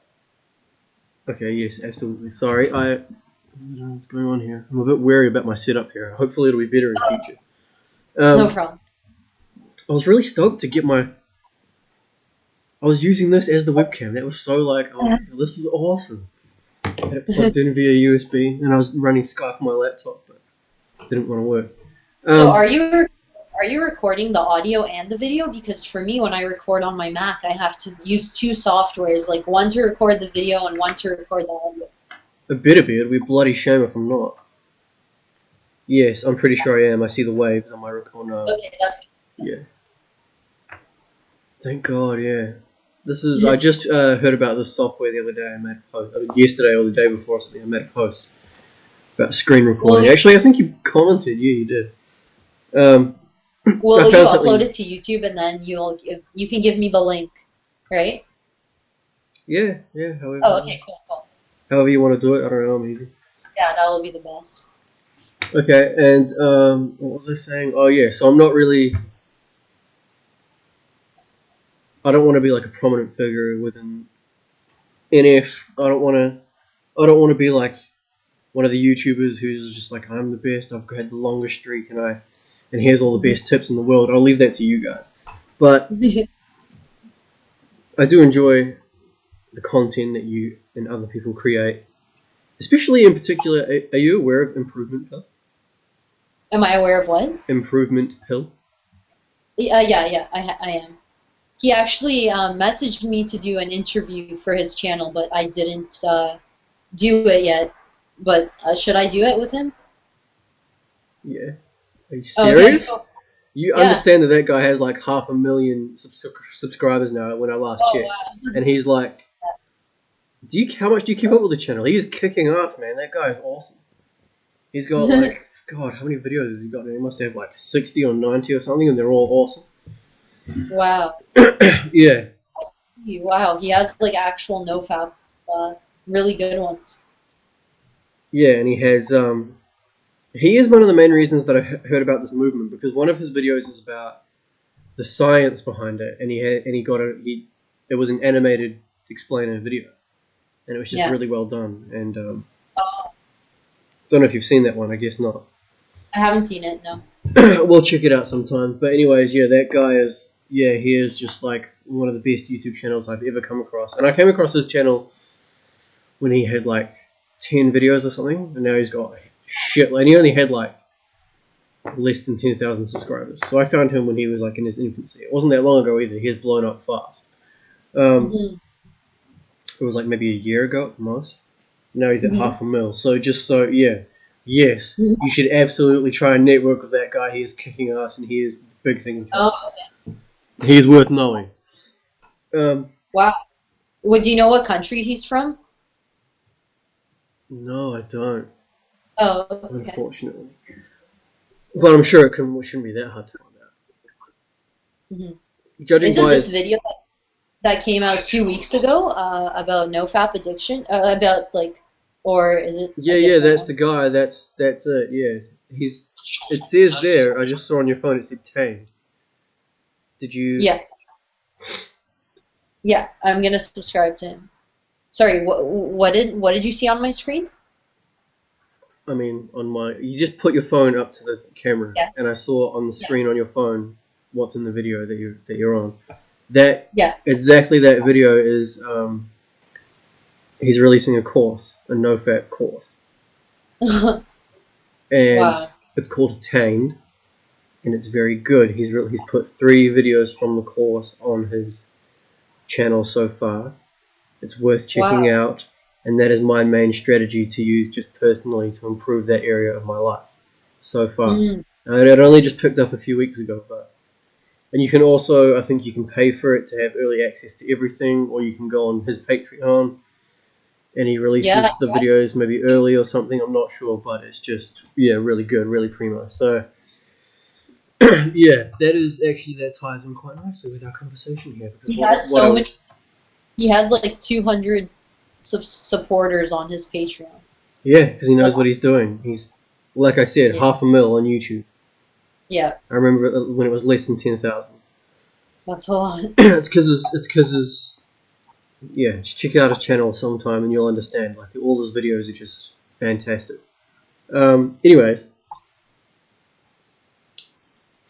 Okay, yes, absolutely. Sorry, I don't know what's going on here. I'm a bit wary about my setup here. Hopefully, it'll be better in future. No problem. I was really stoked to get my. I was using this as the webcam. That was so like, oh, this is awesome. I had it plugged in via USB, and I was running Skype on my laptop, but it didn't want to work. So are you recording the audio and the video? Because for me, when I record on my Mac, I have to use two softwares, like one to record the video and one to record the audio. A bit of it. It'd be a bloody shame if I'm not. Yes, I'm pretty sure I am. I see the waves on my record. Okay, that's Yeah. Thank God, yeah. This is. I just heard about this software the other day. I made a post. Yesterday or the day before or something. I made a post about screen recording. Will Actually, I think you commented. Yeah, you did. Um, will I you found upload something. it to YouTube and then you can give me the link, right? Yeah, yeah. Oh, okay, cool. However you want to do it. I don't know. I'm easy. Yeah, that will be the best. Okay, and what was I saying? Oh yeah. So I'm not really. I don't want to be like a prominent figure within NF. I don't want to be like one of the YouTubers who's just like, I'm the best. I've had the longest streak, and here's all the best tips in the world. I'll leave that to you guys. But I do enjoy the content that you and other people create. Especially in particular, are you aware of Improvement Pill? Am I aware of what? Improvement Pill. Yeah, I am. He actually messaged me to do an interview for his channel, but I didn't do it yet. But should I do it with him? Yeah. Are you Oh, okay, serious? cool. You Yeah. understand that that guy has like 500,000 subscribers now when I last Oh, checked. wow. And he's like, how much do you keep up with the channel? He is kicking ass, man. That guy is awesome. He's got like, God, how many videos has he got? He must have like 60 or 90 or something, and they're all awesome. Wow. Yeah, Wow, he has like actual nofap, really good ones. yeah, and he is one of the main reasons that I heard about this movement, because one of his videos is about the science behind it, and it was an animated explainer video, and it was just Yeah. really well done. And Oh, don't know if you've seen that one. I guess not. I haven't seen it, no. We'll check it out sometime. But anyways, yeah, that guy is, yeah, he is just like one of the best YouTube channels I've ever come across. And I came across his channel when he had like 10 videos or something, and now he's got shit. And he only had like less than 10,000 subscribers. So I found him when he was like in his infancy. It wasn't that long ago either. He has blown up fast. Hmm. It was like maybe a year ago at the most. Now he's at Hmm. 500,000. So yeah, yes, you should absolutely try and network with that guy. He is kicking ass, and he is big things. Oh, He is worth knowing. Um, wow. Do you know what country he's from? no, I don't, Oh, okay. unfortunately. But I'm sure it shouldn't be that hard to find out. Hmm. Judging Isn't by this his, video that came out 2 weeks ago about nofap addiction? About like, or is it a yeah, different that's one? the guy. That's it. Yeah, he's. It says there. I just saw on your phone. It said tamed. Did you? Yeah, yeah. I'm gonna subscribe to him. Sorry, what did you see on my screen? I mean, you just put your phone up to the camera, Yeah, and I saw on the yeah, screen on your phone what's in the video that you're on. That yeah. exactly that video is. He's releasing a course, a no-fap course, and Wow. it's called Tamed, and it's very good. He's put 3 videos from the course on his channel so far. It's worth checking Wow. out, and that is my main strategy to use just personally to improve that area of my life so far. Mm. It only just picked up a few weeks ago, and you can also, I think you can pay for it to have early access to everything, or you can go on his Patreon, and he Yeah. releases the videos maybe early or something. I'm not sure, but it's just, yeah, really good, really primo. So yeah, that ties in quite nicely with our conversation here, because He has what I so many. was, He has like 200 supporters on his Patreon. yeah, because he knows That's, what he's doing. He's, like I said, yeah, 500,000 on YouTube. yeah, I remember when it was less than 10,000. that's a lot. It's because yeah. Just check out his channel sometime and you'll understand. Like all his videos are just fantastic. Anyways,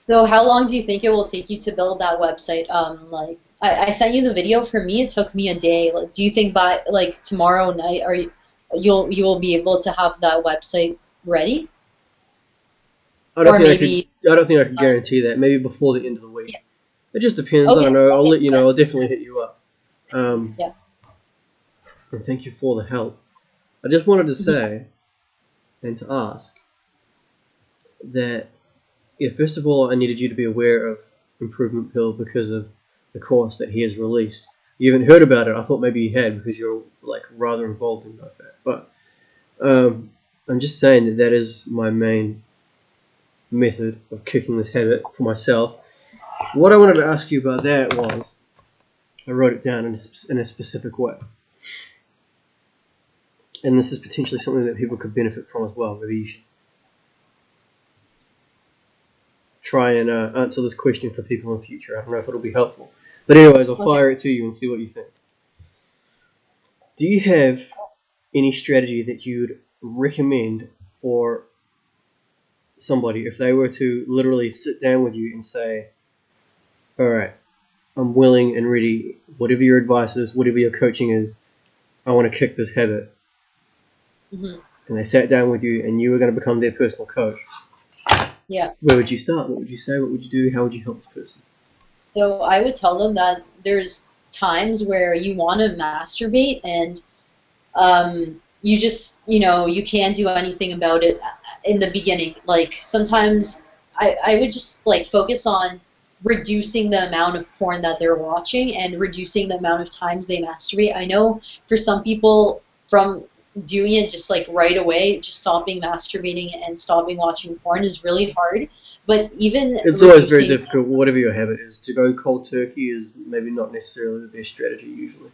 So how long do you think it will take you to build that website? Like I sent you the video. For me, it took me a day. Like, do you think by like tomorrow night, you will be able to have that website ready? Or maybe, I don't think I could guarantee that. Maybe before the end of the week. yeah. It just depends. I Okay, don't know. I'll okay, let you know. I'll definitely hit you up. yeah. And thank you for the help. I just wanted to Mhm. say and to ask that, yeah, first of all, I needed you to be aware of Improvement Pill because of the course that he has released. You haven't heard about it. I thought maybe you had because you're like rather involved in NoFap. But I'm just saying that that is my main method of kicking this habit for myself. What I wanted to ask you about that was, I wrote it down in a specific way. And this is potentially something that people could benefit from as well. Maybe you should try and answer this question for people in the future. I don't know if it'll be helpful. But anyways, I'll fire it to you and see what you think. Do you have any strategy that you would recommend for somebody if they were to literally sit down with you and say, all right, I'm willing and ready, whatever your advice is, whatever your coaching is, I want to kick this habit. Mm-hmm. And they sat down with you and you were going to become their personal coach. Yeah. Where would you start? What would you say? What would you do? How would you help this person? So I would tell them that there's times where you want to masturbate and you just, you can't do anything about it in the beginning. Like sometimes I would just like focus on reducing the amount of porn that they're watching and reducing the amount of times they masturbate. I know for some people from doing it just like right away, just stopping masturbating and stopping watching porn is really hard. But even it's always very difficult, whatever your habit is. To go cold turkey is maybe not necessarily the best strategy usually.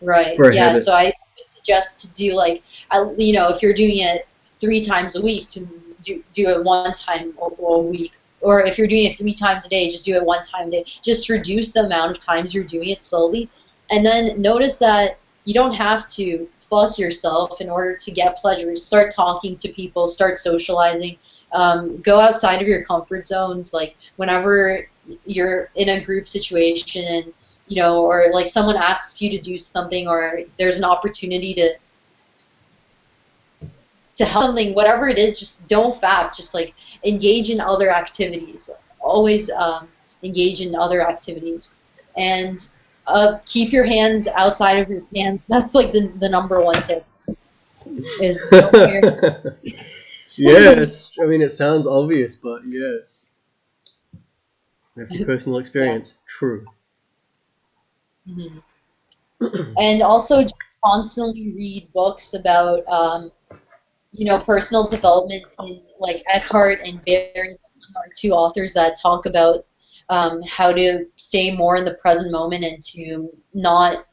Right. Yeah. Habit. So I would suggest to do like, if you're doing it 3 times a week, to do it 1 time a week. Or if you're doing it 3 times a day, just do it 1 time a day. Just reduce the amount of times you're doing it slowly. And then notice that you don't have to fuck yourself in order to get pleasure. Start talking to people, start socializing. Go outside of your comfort zones. Like whenever you're in a group situation and, or like someone asks you to do something or there's an opportunity to help something, whatever it is, just don't fap. Just like engage in other activities. Always engage in other activities. And keep your hands outside of your pants. That's like the number 1 tip. Is don't wear. Yeah, it sounds obvious, but yeah, it's from personal experience. Yeah. True. Mm-hmm. And also just constantly read books about personal development. Like Eckhart and Barry are 2 authors that talk about how to stay more in the present moment and to not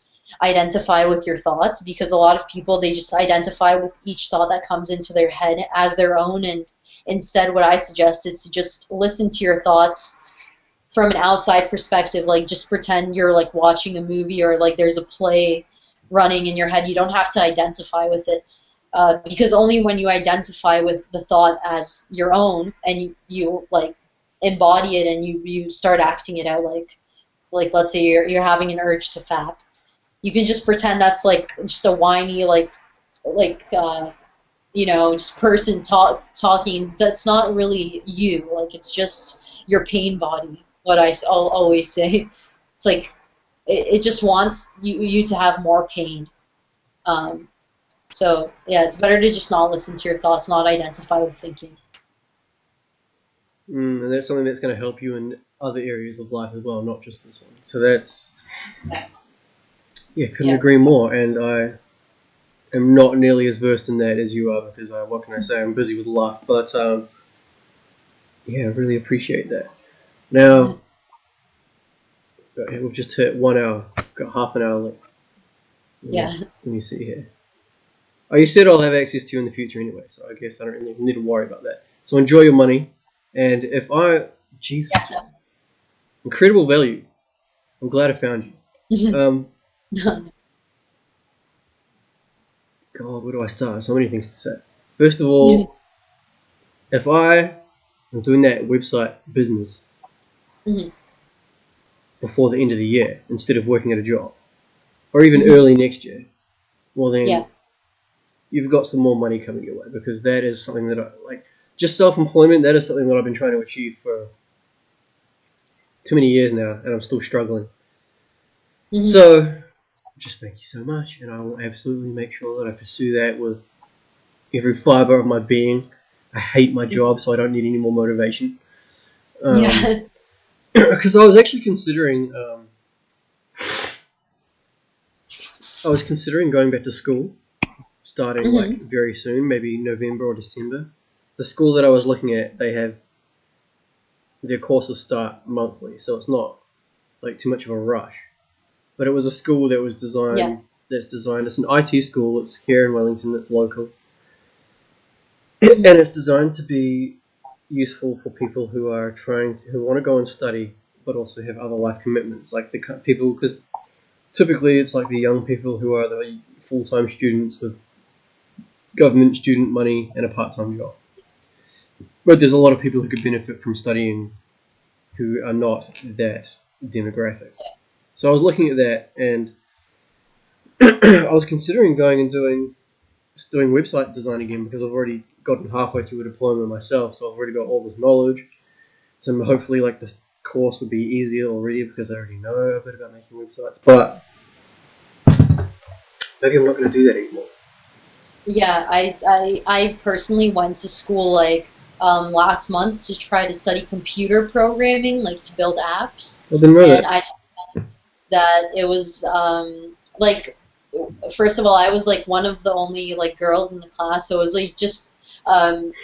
identify with your thoughts, because a lot of people, they just identify with each thought that comes into their head as their own. And instead, what I suggest is to just listen to your thoughts from an outside perspective. Like just pretend you're like watching a movie or like there's a play running in your head. You don't have to identify with it. Because only when you identify with the thought as your own and you like embody it and you start acting it out, like let's say you're having an urge to fap, you can just pretend that's like just a whiny just person talking. That's not really you. Like it's just your pain body. What I'll always say, it's like it just wants you to have more pain. So yeah, it's better to just not listen to your thoughts, not identify with thinking. And that's something that's going to help you in other areas of life as well, not just this one. So that's, couldn't agree more. And I am not nearly as versed in that as you are because, what can I say, I'm busy with life. But, I really appreciate that. Now, we've just hit 1 hour. Got half an hour left. Let me see here. Oh, you said I'll have access to you in the future anyway, so I guess I don't really need to worry about that. So enjoy your money. And Jesus, incredible value. I'm glad I found you. God, where do I start? So many things to say. First of all, if I am doing that website business before the end of the year instead of working at a job, or even early next year, well then you've got some more money coming your way, because that is something that I like. Just self-employment, that is something that I've been trying to achieve for too many years now, and I'm still struggling. So, just thank you so much, and I will absolutely make sure that I pursue that with every fiber of my being. I hate my job, so I don't need any more motivation. Because I was actually considering I was considering going back to school, starting like Mm-hmm. very soon, maybe November or December. The school that I was looking at, they have their courses start monthly, so it's not like too much of a rush. But it was a school that was Yeah. designed. It's an IT school. It's here in Wellington. It's local, and Mm-hmm. it's designed to be useful for people who want to go and study, but also have other life commitments, like the people, because typically it's like the young people who are the full-time students with government student money and a part-time job. But there's a lot of people who could benefit from studying who are not that demographic. So I was looking at that, and I was considering going and doing website design again, because I've already gotten halfway through a diploma myself, so I've already got all this knowledge. So hopefully, like, the course would be easier already because I already know a bit about making websites. But maybe I'm not going to do that anymore. Yeah, I personally went to school like last month to try to study computer programming, like to build apps, I didn't know and that. I that it was like first of all, I was like one of the only like girls in the class, so it was like just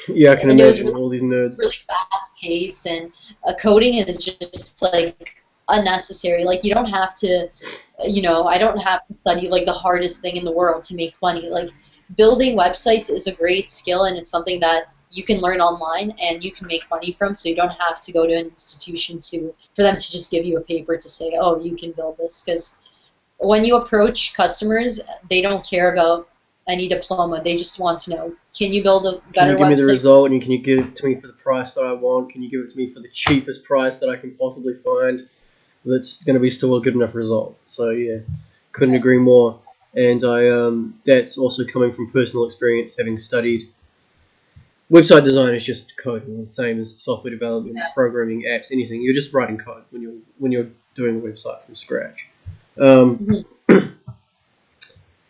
Yeah, I can and it was imagine all these nerds. really fast paced, and coding is just like unnecessary. Like you don't have to, I don't have to study like the hardest thing in the world to make money. Like building websites is a great skill, and it's something that you can learn online and you can make money from, so you don't have to go to an institution to for them to just give you a paper to say, oh, you can build this. Because when you approach customers, they don't care about any diploma. They just want to know, can you build a Can you better give me the website? result, and can you give it to me for the price that I want? Can you give it to me for the cheapest price that I can possibly find? That's going to be still a good enough result. So yeah, couldn't agree more. And that's also coming from personal experience, having studied website design is just coding, the same as software development, programming, apps, anything. You're just writing code when you're doing a website from scratch. Um, Mhm.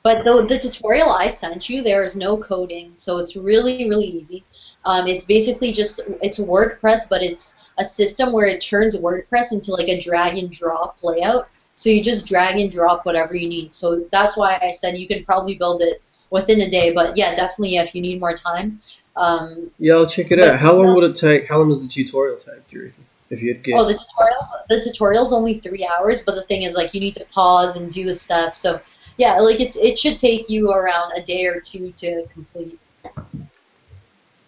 But the tutorial I sent you, there is no coding, so it's really, really easy. It's basically just, it's WordPress, but it's a system where it turns WordPress into like a drag and drop layout. So you just drag and drop whatever you need. So that's why I said you can probably build it within a day. But yeah, definitely if you need more time. yeah, I'll check it out. But How long would it take? How long does the tutorial take, do you reckon? If you had oh, guessed. the tutorial's only 3 hours, but the thing is, like, you need to pause and do the steps. So, yeah, like it should take you around a day or two to complete.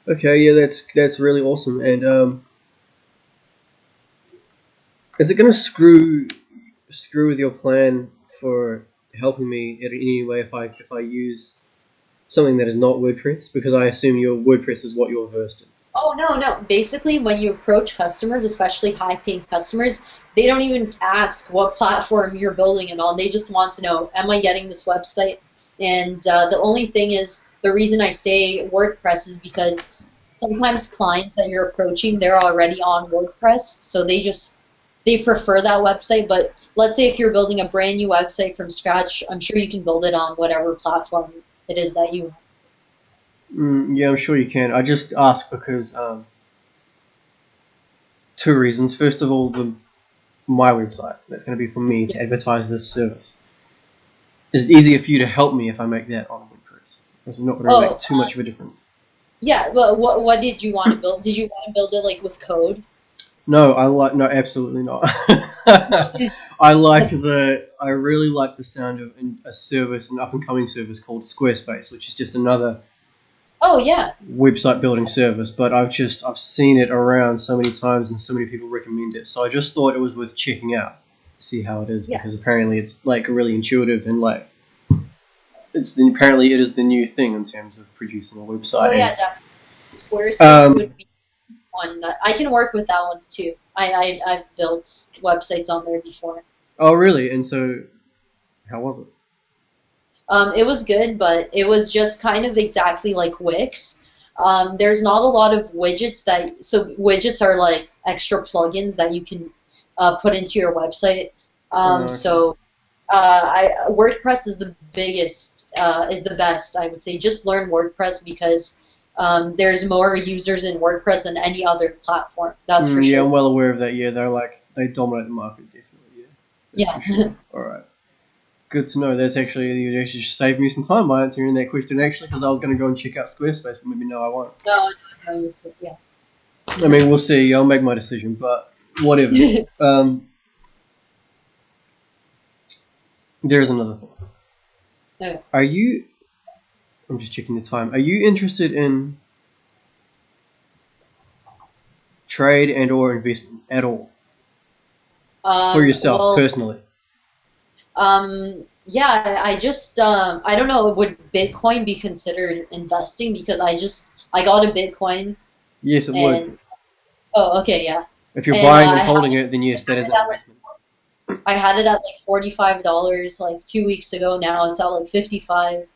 Okay, yeah, that's really awesome. And is it going to screw with your plan for helping me in any way if I use something that is not WordPress? Because I assume your WordPress is what you're versed in. Oh, no, no. Basically, when you approach customers, especially high-paying customers, they don't even ask what platform you're building and all. They just want to know, am I getting this website? And the only thing is, the reason I say WordPress is because sometimes clients that you're approaching, they're already on WordPress, so they prefer that website. But let's say if you're building a brand new website from scratch, I'm sure you can build it on whatever platform it is that you. Yeah, I'm sure you can. I just ask because two reasons. First of all, my website that's going to be for me to advertise this service. Is it easier for you to help me if I make that on WordPress? It's not going to Oh, make too much of a difference. yeah, but what did you want to build? Did you want to build it like with code? No, no, absolutely not. I really like the sound of a service, an up and coming service called Squarespace, which is just another Oh yeah, website building service. But I've seen it around so many times and so many people recommend it. So I just thought it was worth checking out, see how it is, yeah. because apparently it's like really intuitive and like apparently it is the new thing in terms of producing a Oh website. yeah, definitely. Squarespace And would be one that I can work with that one too. I've built websites on there before. oh really? And so how was it? It was good, but it was just kind of exactly like Wix. There's not a lot of widgets so widgets are like extra plugins that you can put into your website. Okay. So WordPress is is the best, I would say. Just learn WordPress because there's more users in WordPress than any other platform. That's for Yeah, I'm sure. well aware of that. Yeah, they dominate the market, definitely. Yeah, that's Yeah. for sure. All right. good to know. That's actually, you actually saved me some time by answering that question, actually, because I was going to go and check out Squarespace, but maybe no, I won't. No, yeah. I mean, we'll see. I'll make my decision, but whatever. There's another thing. Okay. Are you... I'm just checking the time. Are you interested in trade and or investment at all? For yourself, Well, personally? yeah, I just, I don't know, would Bitcoin be considered investing? Because I got a Bitcoin Yes, it would. and, oh, okay, yeah. If you're And buying and holding it, then yes, that is an investment. I had it at like $45 like 2 weeks ago. Now it's at like 55.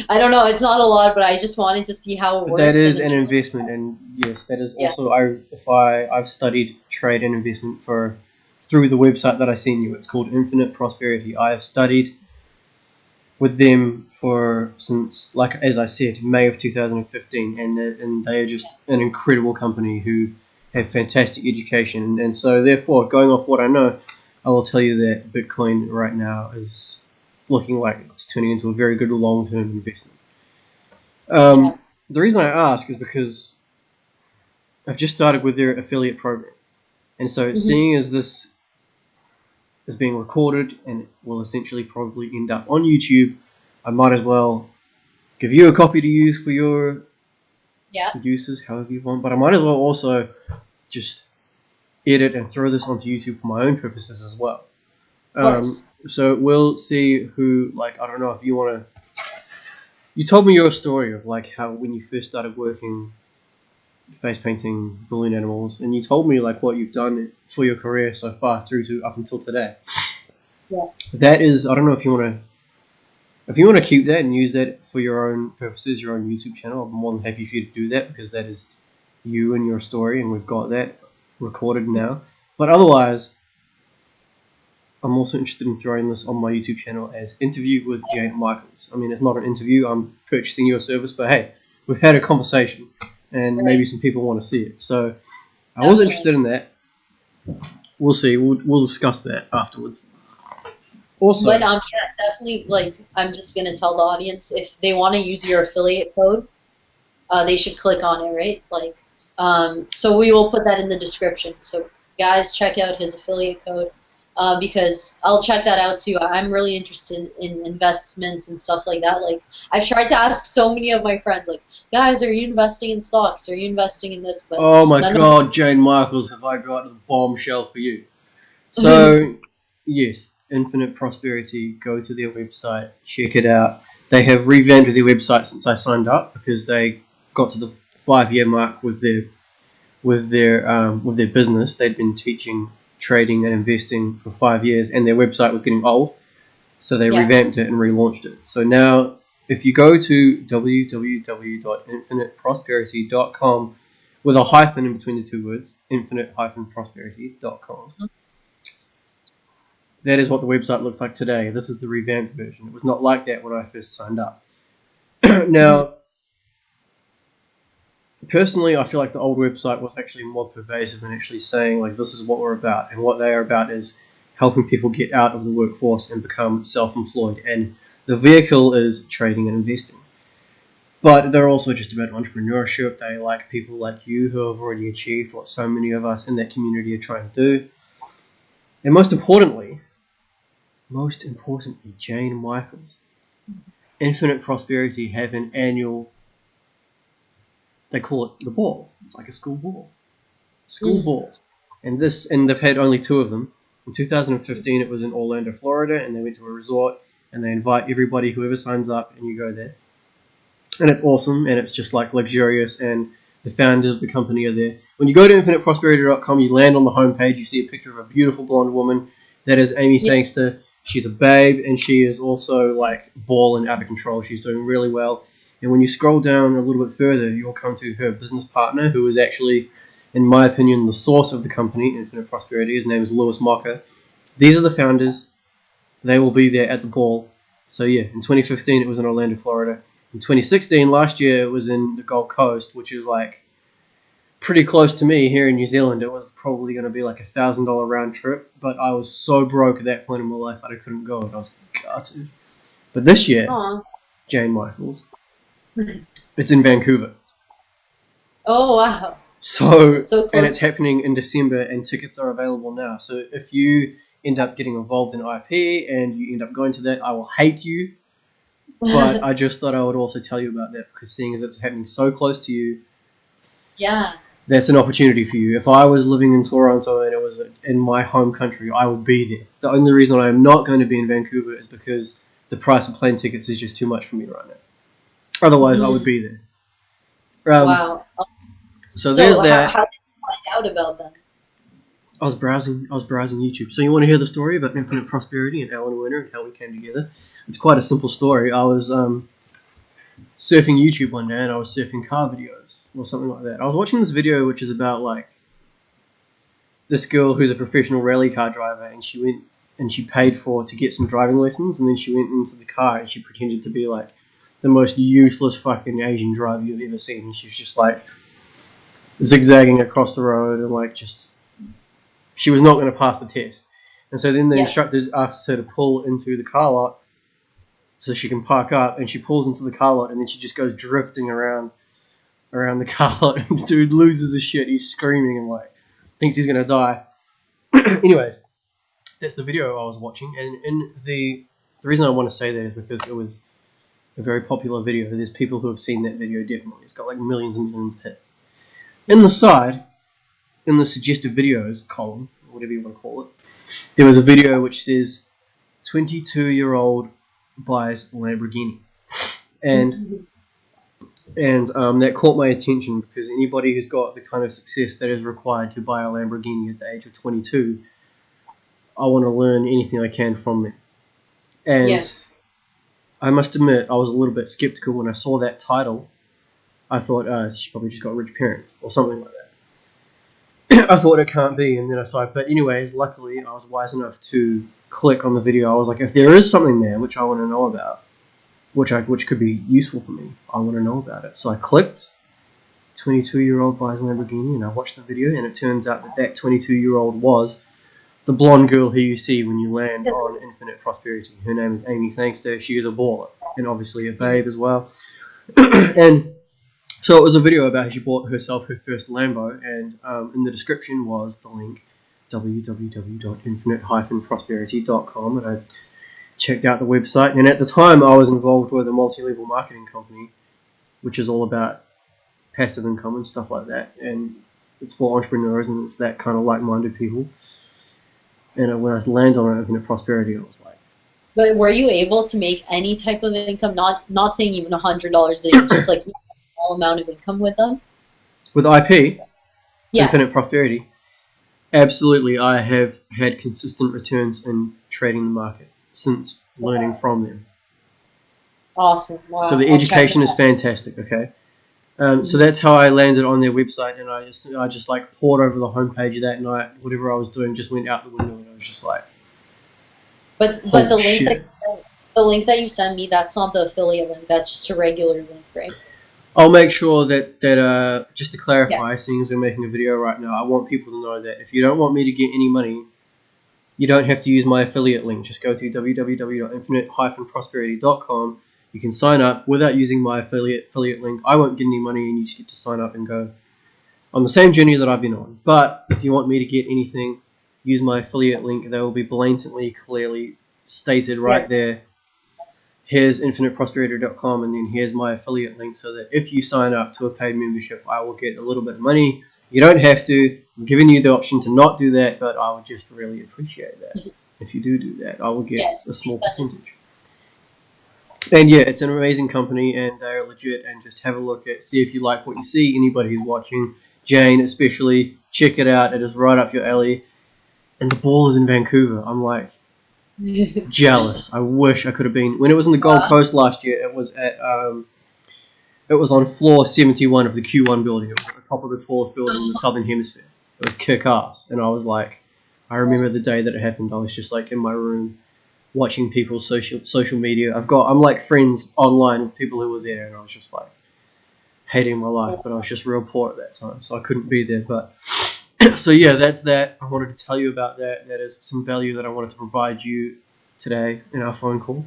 I don't know. It's not a lot, but I just wanted to see how it But works. that is and an it's really investment, and yes, that is Yeah. also. I've studied trade and investment through the website that I sent you. It's called Infinite Prosperity. I have studied with them since, like as I said, May of 2015, and they are just an incredible company who have fantastic education, and so therefore, going off what I know, I will tell you that Bitcoin right now is looking like it's turning into a very good long-term investment. Yeah. The reason I ask is because I've just started with their affiliate program, and so seeing as this is being recorded and it will essentially probably end up on YouTube, I might as well give you a copy to use for your uses, however you want, but I might as well also just edit and throw this onto YouTube for my own purposes as well. So we'll see who, like, I don't know if you want to... You told me your story of, like, how when you first started working face painting balloon animals, and you told me, like, what you've done for your career so far through to up until today. Yeah. That is, I don't know if you want to keep that and use that for your own purposes, your own YouTube channel. I'm more than happy for you to do that, because that is you and your story, and we've got that recorded now. But otherwise, I'm also interested in throwing this on my YouTube channel as Interview with Jane Michaels. I mean, it's not an interview, I'm purchasing your service, but hey, we've had a conversation, and maybe some people want to see it. So I was interested in that. We'll see. We'll discuss that afterwards. Also, But yeah, definitely. Like, I'm just gonna tell the audience, if they want to use your affiliate code, they should click on it, right? Like, so we will put that in the description. So guys, check out his affiliate code. Because I'll check that out too. I'm really interested in investments and stuff like that. Like, I've tried to ask so many of my friends, like, guys, are you investing in stocks? Are you investing in this? But oh my God, Jane Michaels, have I got the bombshell for you? So, yes, Infinite Prosperity, go to their website, check it out. They have revamped their website since I signed up, because they got to the 5-year mark with their business. They'd been teaching trading and investing for 5 years, and their website was getting old, so they revamped it and relaunched it. So now, if you go to www.infiniteprosperity.com with a hyphen in between the two words, infinite-prosperity.com, that is what the website looks like today. This is the revamped version. It was not like that when I first signed up. Now, personally, I feel like the old website was actually more pervasive and actually saying, like, this is what we're about. And what they are about is helping people get out of the workforce and become self-employed. And the vehicle is trading and investing. But they're also just about entrepreneurship. They like people like you who have already achieved what so many of us in that community are trying to do. And most importantly, Jane Michaels, Infinite Prosperity have an annual... They call it the ball. It's like a school ball. Ball. And they've had only 2 of them. In 2015, it was in Orlando, Florida, and they went to a resort, and they invite everybody, whoever signs up, and you go there. And it's awesome, and it's just like luxurious, and the founders of the company are there. When you go to infiniteprosperity.com, you land on the homepage, you see a picture of a beautiful blonde woman. That is Amy Sangster. She's a babe, and she is also like ball and out of control. She's doing really well. And when you scroll down a little bit further, you'll come to her business partner, who is actually, in my opinion, the source of the company, Infinite Prosperity. His name is Lewis Mocker. These are the founders. They will be there at the ball. So yeah, in 2015 it was in Orlando, Florida. In 2016, last year, it was in the Gold Coast, which is like pretty close to me here in New Zealand. It was probably going to be like $1,000 round trip, but I was so broke at that point in my life that I couldn't go, and I was gutted. But this year, Aw. Jane Michaels, it's in Vancouver. Oh, wow. So So and close. it's happening in December, and tickets are available now. So if you end up getting involved in IP and you end up going to that, I will hate you. But I just thought I would also tell you about that, because seeing as it's happening so close to you, Yeah. that's an opportunity for you. If I was living in Toronto and it was in my home country, I would be there. The only reason I am not going to be in Vancouver is because the price of plane tickets is just too much for me right now. Otherwise, I would be there. Wow. So there's that. How did you find out about them? I was browsing YouTube. So you want to hear the story about Infinite Prosperity and Alan Winter and how we came together? It's quite a simple story. I was surfing YouTube one day and I was surfing car videos or something like that. I was watching this video which is about like this girl who's a professional rally car driver, and she went and she paid to get some driving lessons, and then she went into the car and she pretended to be like the most useless fucking Asian driver you've ever seen. And she was just like zigzagging across the road and like just she was not going to pass the test. And so then the instructor asks her to pull into the car lot so she can park up, and she pulls into the car lot, and then she just goes drifting around the car lot, and the dude loses his shit. He's screaming and like thinks he's going to die. Anyways, that's the video I was watching, and in the reason I want to say that is because it was a very popular video. There's people who have seen that video definitely. It's got like millions and millions of hits. In the side, in the suggested videos column, or whatever you want to call it, there was a video which says 22-year-old buys Lamborghini, and that caught my attention, because anybody who's got the kind of success that is required to buy a Lamborghini at the age of 22, I want to learn anything I can from them. And I must admit, I was a little bit skeptical when I saw that title. I thought, she probably just got rich parents or something like that. I thought it can't be, and then I saw it. But anyways, luckily, I was wise enough to click on the video. I was like, if there is something there which I want to know about, which could be useful for me, I want to know about it. So I clicked, 22-year-old buys Lamborghini, and I watched the video, and it turns out that 22-year-old was the blonde girl who you see when you land on Infinite Prosperity. Her name is Amy Sangster. She is a baller, and obviously a babe as well. And so it was a video about how she bought herself her first Lambo, and in the description was the link www.infinite-prosperity.com, and I checked out the website. And at the time, I was involved with a multi-level marketing company, which is all about passive income and stuff like that, and it's for entrepreneurs, and it's that kind of like-minded people. And when I landed on Infinite Prosperity, I was like... But were you able to make any type of income? Not saying even $100 a day, just like a small amount of income with them? With IP? Yeah. Infinite Prosperity? Absolutely. I have had consistent returns in trading the market since learning from them. Awesome. Wow. So the education is fantastic, okay? So that's how I landed on their website, and I just like poured over the homepage that night. Whatever I was doing just went out the window, and I was just like, But the link that you sent me, that's not the affiliate link. That's just a regular link, right? I'll make sure that just to clarify, seeing as we're making a video right now, I want people to know that if you don't want me to get any money, you don't have to use my affiliate link. Just go to www.infinite-prosperity.com. You can sign up without using my affiliate link. I won't get any money, and you just get to sign up and go on the same journey that I've been on. But if you want me to get anything, use my affiliate link. They will be blatantly, clearly stated right there. Here's infiniteprosperity.com, and then here's my affiliate link, so that if you sign up to a paid membership, I will get a little bit of money. You don't have to. I'm giving you the option to not do that, but I would just really appreciate that. If you do that, I will get a small percentage. And yeah, it's an amazing company, and they're legit, and just have a look see if you like what you see. Anybody who's watching, Jane especially, check it out. It is right up your alley. And the ball is in Vancouver. I'm like jealous. I wish I could have been. When it was in the Gold Coast last year, it was at it was on floor 71 of the Q1 building. It was at the top of the tallest building in the Southern Hemisphere. It was kick-ass. And I was like, I remember the day that it happened. I was just like in my room watching people's social media. I'm like friends online with people who were there, and I was just like, hating my life, but I was just real poor at that time, so I couldn't be there. But so yeah, that's that. I wanted to tell you about that. That is some value that I wanted to provide you today in our phone call.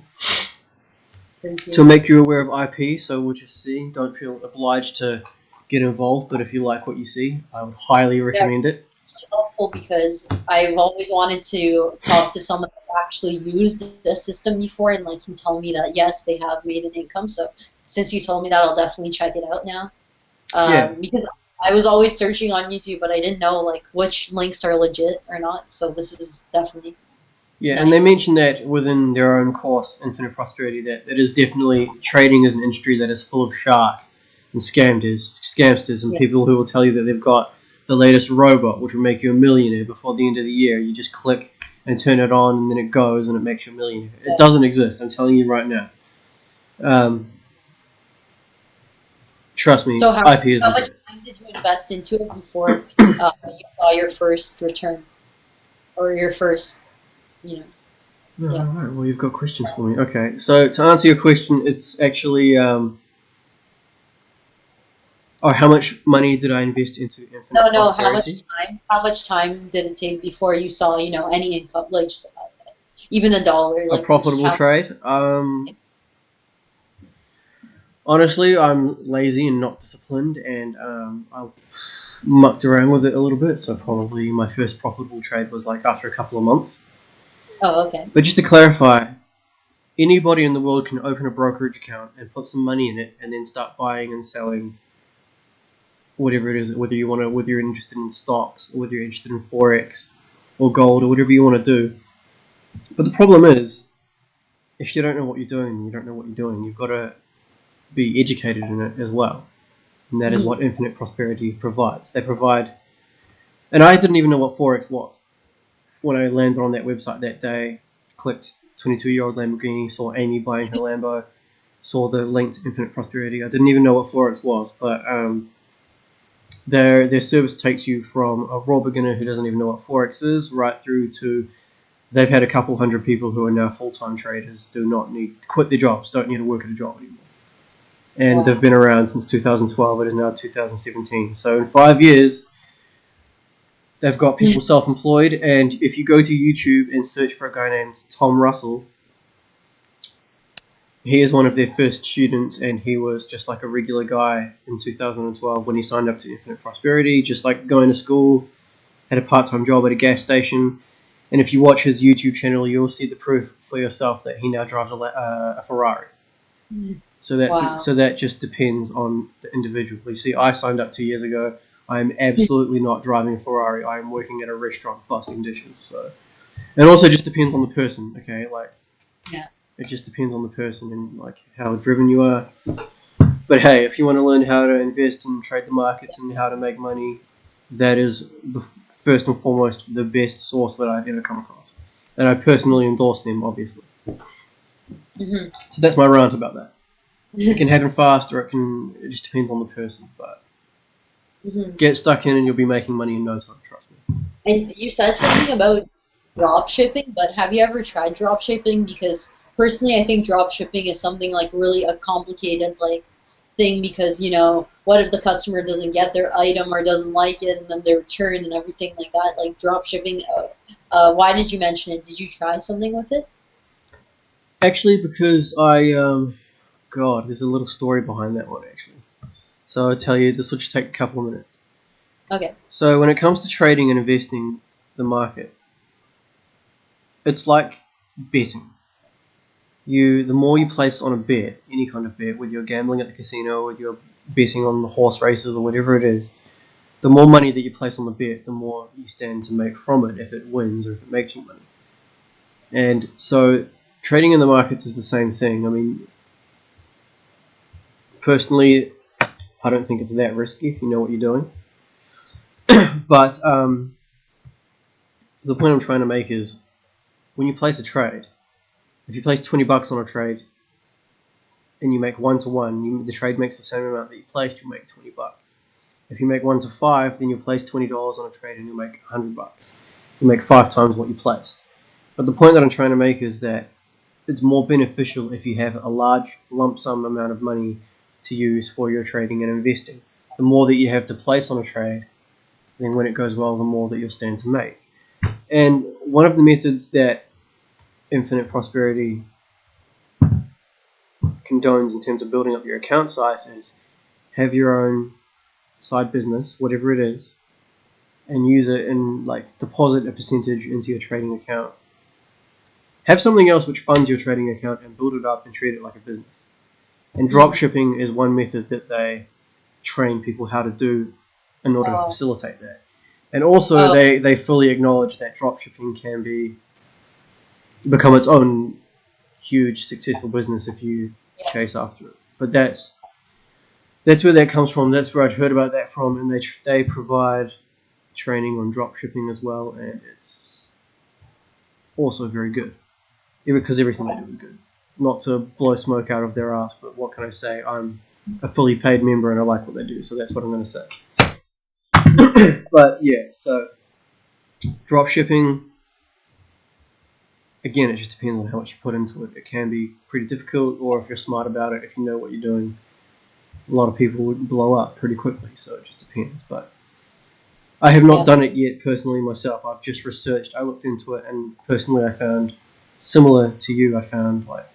Thank you. To make you aware of IP, so what you see, don't feel obliged to get involved, but if you like what you see, I would highly recommend it. Helpful because I've always wanted to talk to someone that actually used the system before and like can tell me that yes, they have made an income. So since you told me that, I'll definitely check it out now. Yeah. Because I was always searching on YouTube, but I didn't know like which links are legit or not. So this is definitely Yeah, nice. and they mentioned that within their own course, Infinite Prosperity, that it is definitely trading as an industry that is full of sharks and scamsters, and people who will tell you that they've got the latest robot, which will make you a millionaire before the end of the year. You just click and turn it on, and then it goes, and it makes you a millionaire. It doesn't exist. I'm telling you right now. Trust me, So IP is how legit. much time did you invest into it before you saw your first return or your first, you know? All right. Well, you've got questions for me. Okay, so to answer your question, it's actually how much money did I invest into Infinite No. Prosperity? How much time did it take before you saw, you know, any income, like just, even $1, like A profitable trade? Honestly, I'm lazy and not disciplined, and I mucked around with it a little bit. So probably my first profitable trade was like after a couple of months. Oh, okay. But just to clarify, anybody in the world can open a brokerage account and put some money in it, and then start buying and selling whatever it is, whether you're interested in stocks, or whether you're interested in Forex or gold, or whatever you want to do. But the problem is, if you don't know what you're doing, you don't know what you're doing. You've got to be educated in it as well. And that is what Infinite Prosperity provides. They provide, and I didn't even know what Forex was. When I landed on that website that day, clicked 22-year-old Lamborghini, saw Amy buying her Lambo, saw the link to Infinite Prosperity. I didn't even know what Forex was, but their service takes you from a raw beginner who doesn't even know what Forex is, right through to they've had a couple hundred people who are now full-time traders, do not need to quit their jobs, don't need to work at a job anymore. And they've been around since 2012. It is now 2017. So in 5 years, they've got people self-employed. And if you go to YouTube and search for a guy named Tom Russell, he is one of their first students, and he was just like a regular guy in 2012 when he signed up to Infinite Prosperity, just like going to school, had a part-time job at a gas station. And if you watch his YouTube channel, you'll see the proof for yourself that he now drives a Ferrari. So that just depends on the individual. You see, I signed up 2 years ago. I'm absolutely not driving a Ferrari. I am working at a restaurant busting dishes. So, it also just depends on the person. Okay, it just depends on the person and like how driven you are. But hey, if you want to learn how to invest and trade the markets and how to make money, that is the first and foremost the best source that I've ever come across. And I personally endorse them, obviously. So that's my rant about that. It can happen fast, or it just depends on the person. But get stuck in, and you'll be making money in no time. Trust me. And you said something about drop shipping, but have you ever tried drop shipping? Because personally, I think drop shipping is something like really a complicated like thing, because you know, what if the customer doesn't get their item or doesn't like it, and then they return and everything like that. Like drop shipping. Why did you mention it? Did you try something with it? Actually, because God, there's a little story behind that one, actually. So I'll tell you, this will just take a couple of minutes. Okay. So when it comes to trading and investing the market, it's like betting. The more you place on a bet, any kind of bet, whether you're gambling at the casino, whether you're betting on the horse races or whatever it is, the more money that you place on the bet, the more you stand to make from it if it wins or if it makes you money. And so trading in the markets is the same thing. I mean, personally, I don't think it's that risky if you know what you're doing. But the point I'm trying to make is, when you place a trade, if you place $20 on a trade and you make 1-to-1, the trade makes the same amount that you placed, you'll make $20. If you make 1-to-5, then you'll place $20 on a trade and you'll make $100. You make 5 times what you placed. But the point that I'm trying to make is that it's more beneficial if you have a large lump sum amount of money to use for your trading and investing. The more that you have to place on a trade, then when it goes well, the more that you'll stand to make. And one of the methods that Infinite Prosperity condones in terms of building up your account size is have your own side business, whatever it is, and use it and like deposit a percentage into your trading account. Have something else which funds your trading account and build it up and treat it like a business. And drop shipping is one method that they train people how to do in order to facilitate that. And also they fully acknowledge that drop shipping can become its own huge successful business if you chase after it. But that's where that comes from. That's where I'd heard about that from, and they provide training on drop shipping as well, and it's also very good. Because everything they do is good. Not to blow smoke out of their ass, but what can I say? I'm a fully paid member and I like what they do, so that's what I'm going to say. But yeah, so drop shipping, again, it just depends on how much you put into it. It can be pretty difficult, or if you're smart about it, if you know what you're doing, a lot of people would blow up pretty quickly, so it just depends. But I have not done it yet personally myself. I've just researched, I looked into it, and personally I found, similar to you, I found like,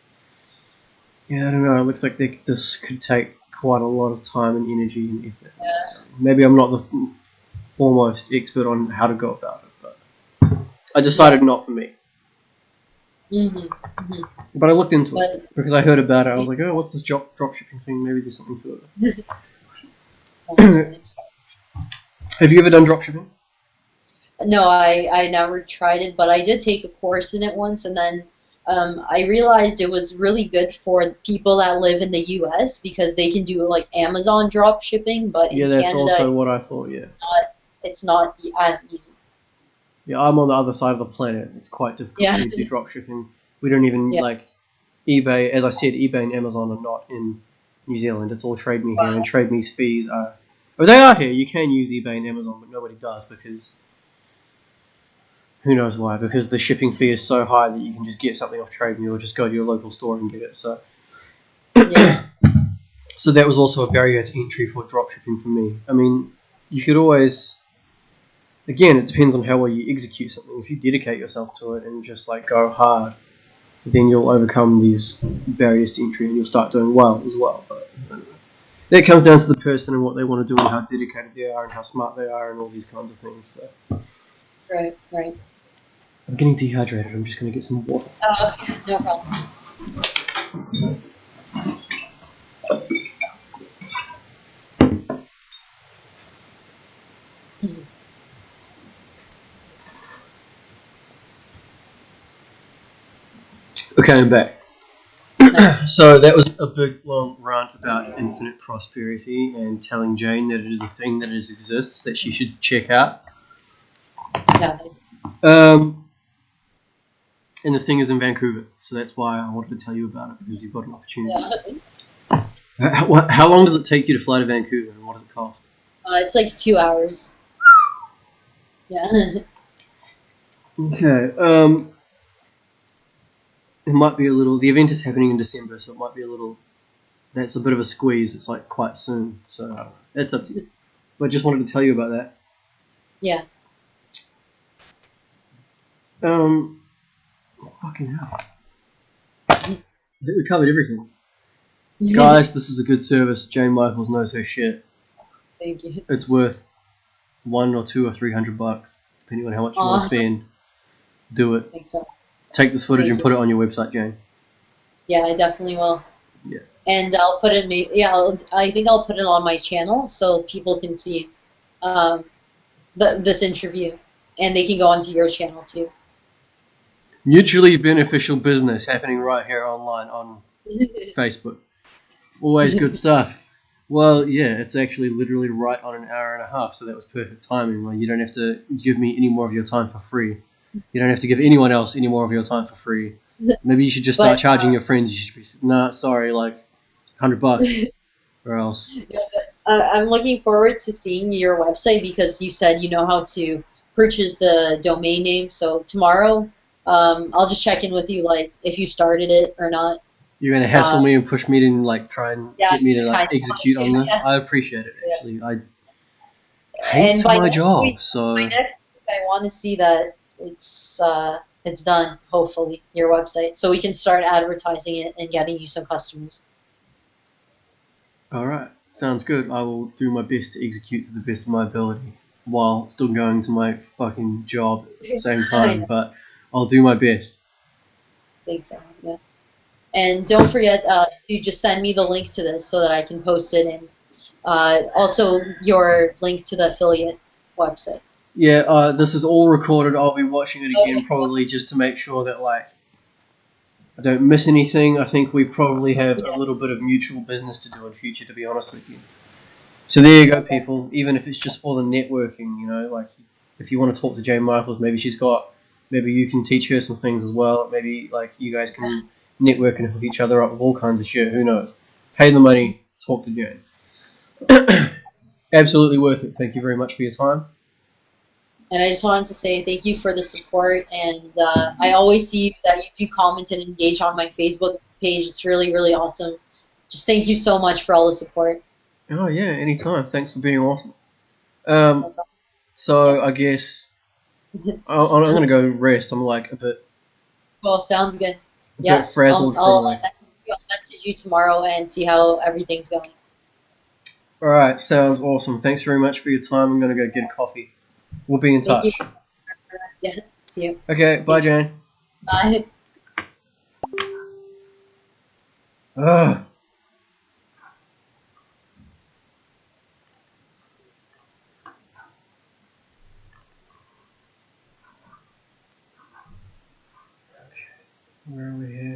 I don't know, it looks like this could take quite a lot of time and energy and effort. Maybe I'm not the foremost expert on how to go about it, but I decided not for me. But I looked into it because I heard about it. I was like, oh, what's this drop shipping thing? Maybe there's something to it. Have you ever done drop shipping? No, I never tried it, but I did take a course in it once, and then I realized it was really good for people that live in the U.S. because they can do like Amazon drop shipping, but in that's Canada, also what I thought. It's not as easy. Yeah, I'm on the other side of the planet. It's quite difficult to do drop shipping. We don't even like eBay. As I said, eBay and Amazon are not in New Zealand. It's all Trade Me here, and Trade Me's fees are. Well, they are here. You can use eBay and Amazon, but nobody does because. Who knows why? Because the shipping fee is so high that you can just get something off Trade Me or just go to your local store and get it. So, so that was also a barrier to entry for drop shipping for me. I mean, you could always, again, it depends on how well you execute something. If you dedicate yourself to it and just like go hard, then you'll overcome these barriers to entry and you'll start doing well as well. But that comes down to the person and what they want to do and how dedicated they are and how smart they are and all these kinds of things. So. Right. I'm getting dehydrated. I'm just going to get some water. No problem. Okay, I'm back. So that was a big, long rant about infinite prosperity and telling Jane that it is a thing that exists that she should check out. And the thing is in Vancouver, so that's why I wanted to tell you about it, because you've got an opportunity. How long does it take you to fly to Vancouver, and what does it cost? It's like 2 hours. Okay. It might be a little. The event is happening in December, so it might be a little. That's a bit of a squeeze. It's like quite soon, so that's up to you. But I just wanted to tell you about that. Yeah. Fucking hell. I think we covered everything. Guys, this is a good service. Jane Michaels knows her shit. Thank you. It's worth $100 or $200 or $300, depending on how much you want to spend. Do it. I think so. Take this footage and put it on your website, Jane. Yeah, I definitely will. Yeah. And I'll put it. I think I'll put it on my channel so people can see this interview, and they can go onto your channel too. Mutually beneficial business happening right here online on Facebook. Always good stuff. Well, yeah, it's actually literally right on an hour and a half, so that was perfect timing. Like, you don't have to give me any more of your time for free. You don't have to give anyone else any more of your time for free. Maybe you should just start charging your friends. You should be, nah, sorry, like $100 or else. Yeah, I'm looking forward to seeing your website because you said you know how to purchase the domain name. So tomorrow, I'll just check in with you, like if you started it or not. You're gonna hassle me and push me to like try and Yeah, get me to kind like of execute on this. yeah. I appreciate it Yeah. actually. I hate And by my next job, week, so by next week, I want to see that it's done. Hopefully, your website, so we can start advertising it and getting you some customers. all right, sounds good. I will do my best to execute to the best of my ability while still going to my fucking job at the same I time. know. But I'll do my best. Think so. Yeah. And don't forget to just send me the link to this so that I can post it, and also your link to the affiliate website. Yeah, this is all recorded. I'll be watching it again Okay. probably just to make sure that like I don't miss anything. I think we probably have a Yeah. little bit of mutual business to do in future, to be honest with you. So there you go, Okay. people. Even if it's just for the networking, you know, like if you want to talk to Jane Michaels, maybe you can teach her some things as well. Maybe like you guys can network and hook each other up with all kinds of shit. Who knows? Pay the money, talk to Jane. Absolutely worth it. Thank you very much for your time. And I just wanted to say thank you for the support. And I always see that you do comment and engage on my Facebook page. It's really, really awesome. Just thank you so much for all the support. Oh yeah, anytime. Thanks for being awesome. No problem. So Yeah. I guess I'm gonna go rest. I'm like Well, sounds good. a bit Yeah, frazzled from like. I'll message you tomorrow and see how everything's going. All right, sounds awesome. Thanks very much for your time. I'm gonna go get a coffee. We'll be in Thank you. touch. Yeah, see you. Okay, bye, Jane. Bye. Ugh. Where are we here?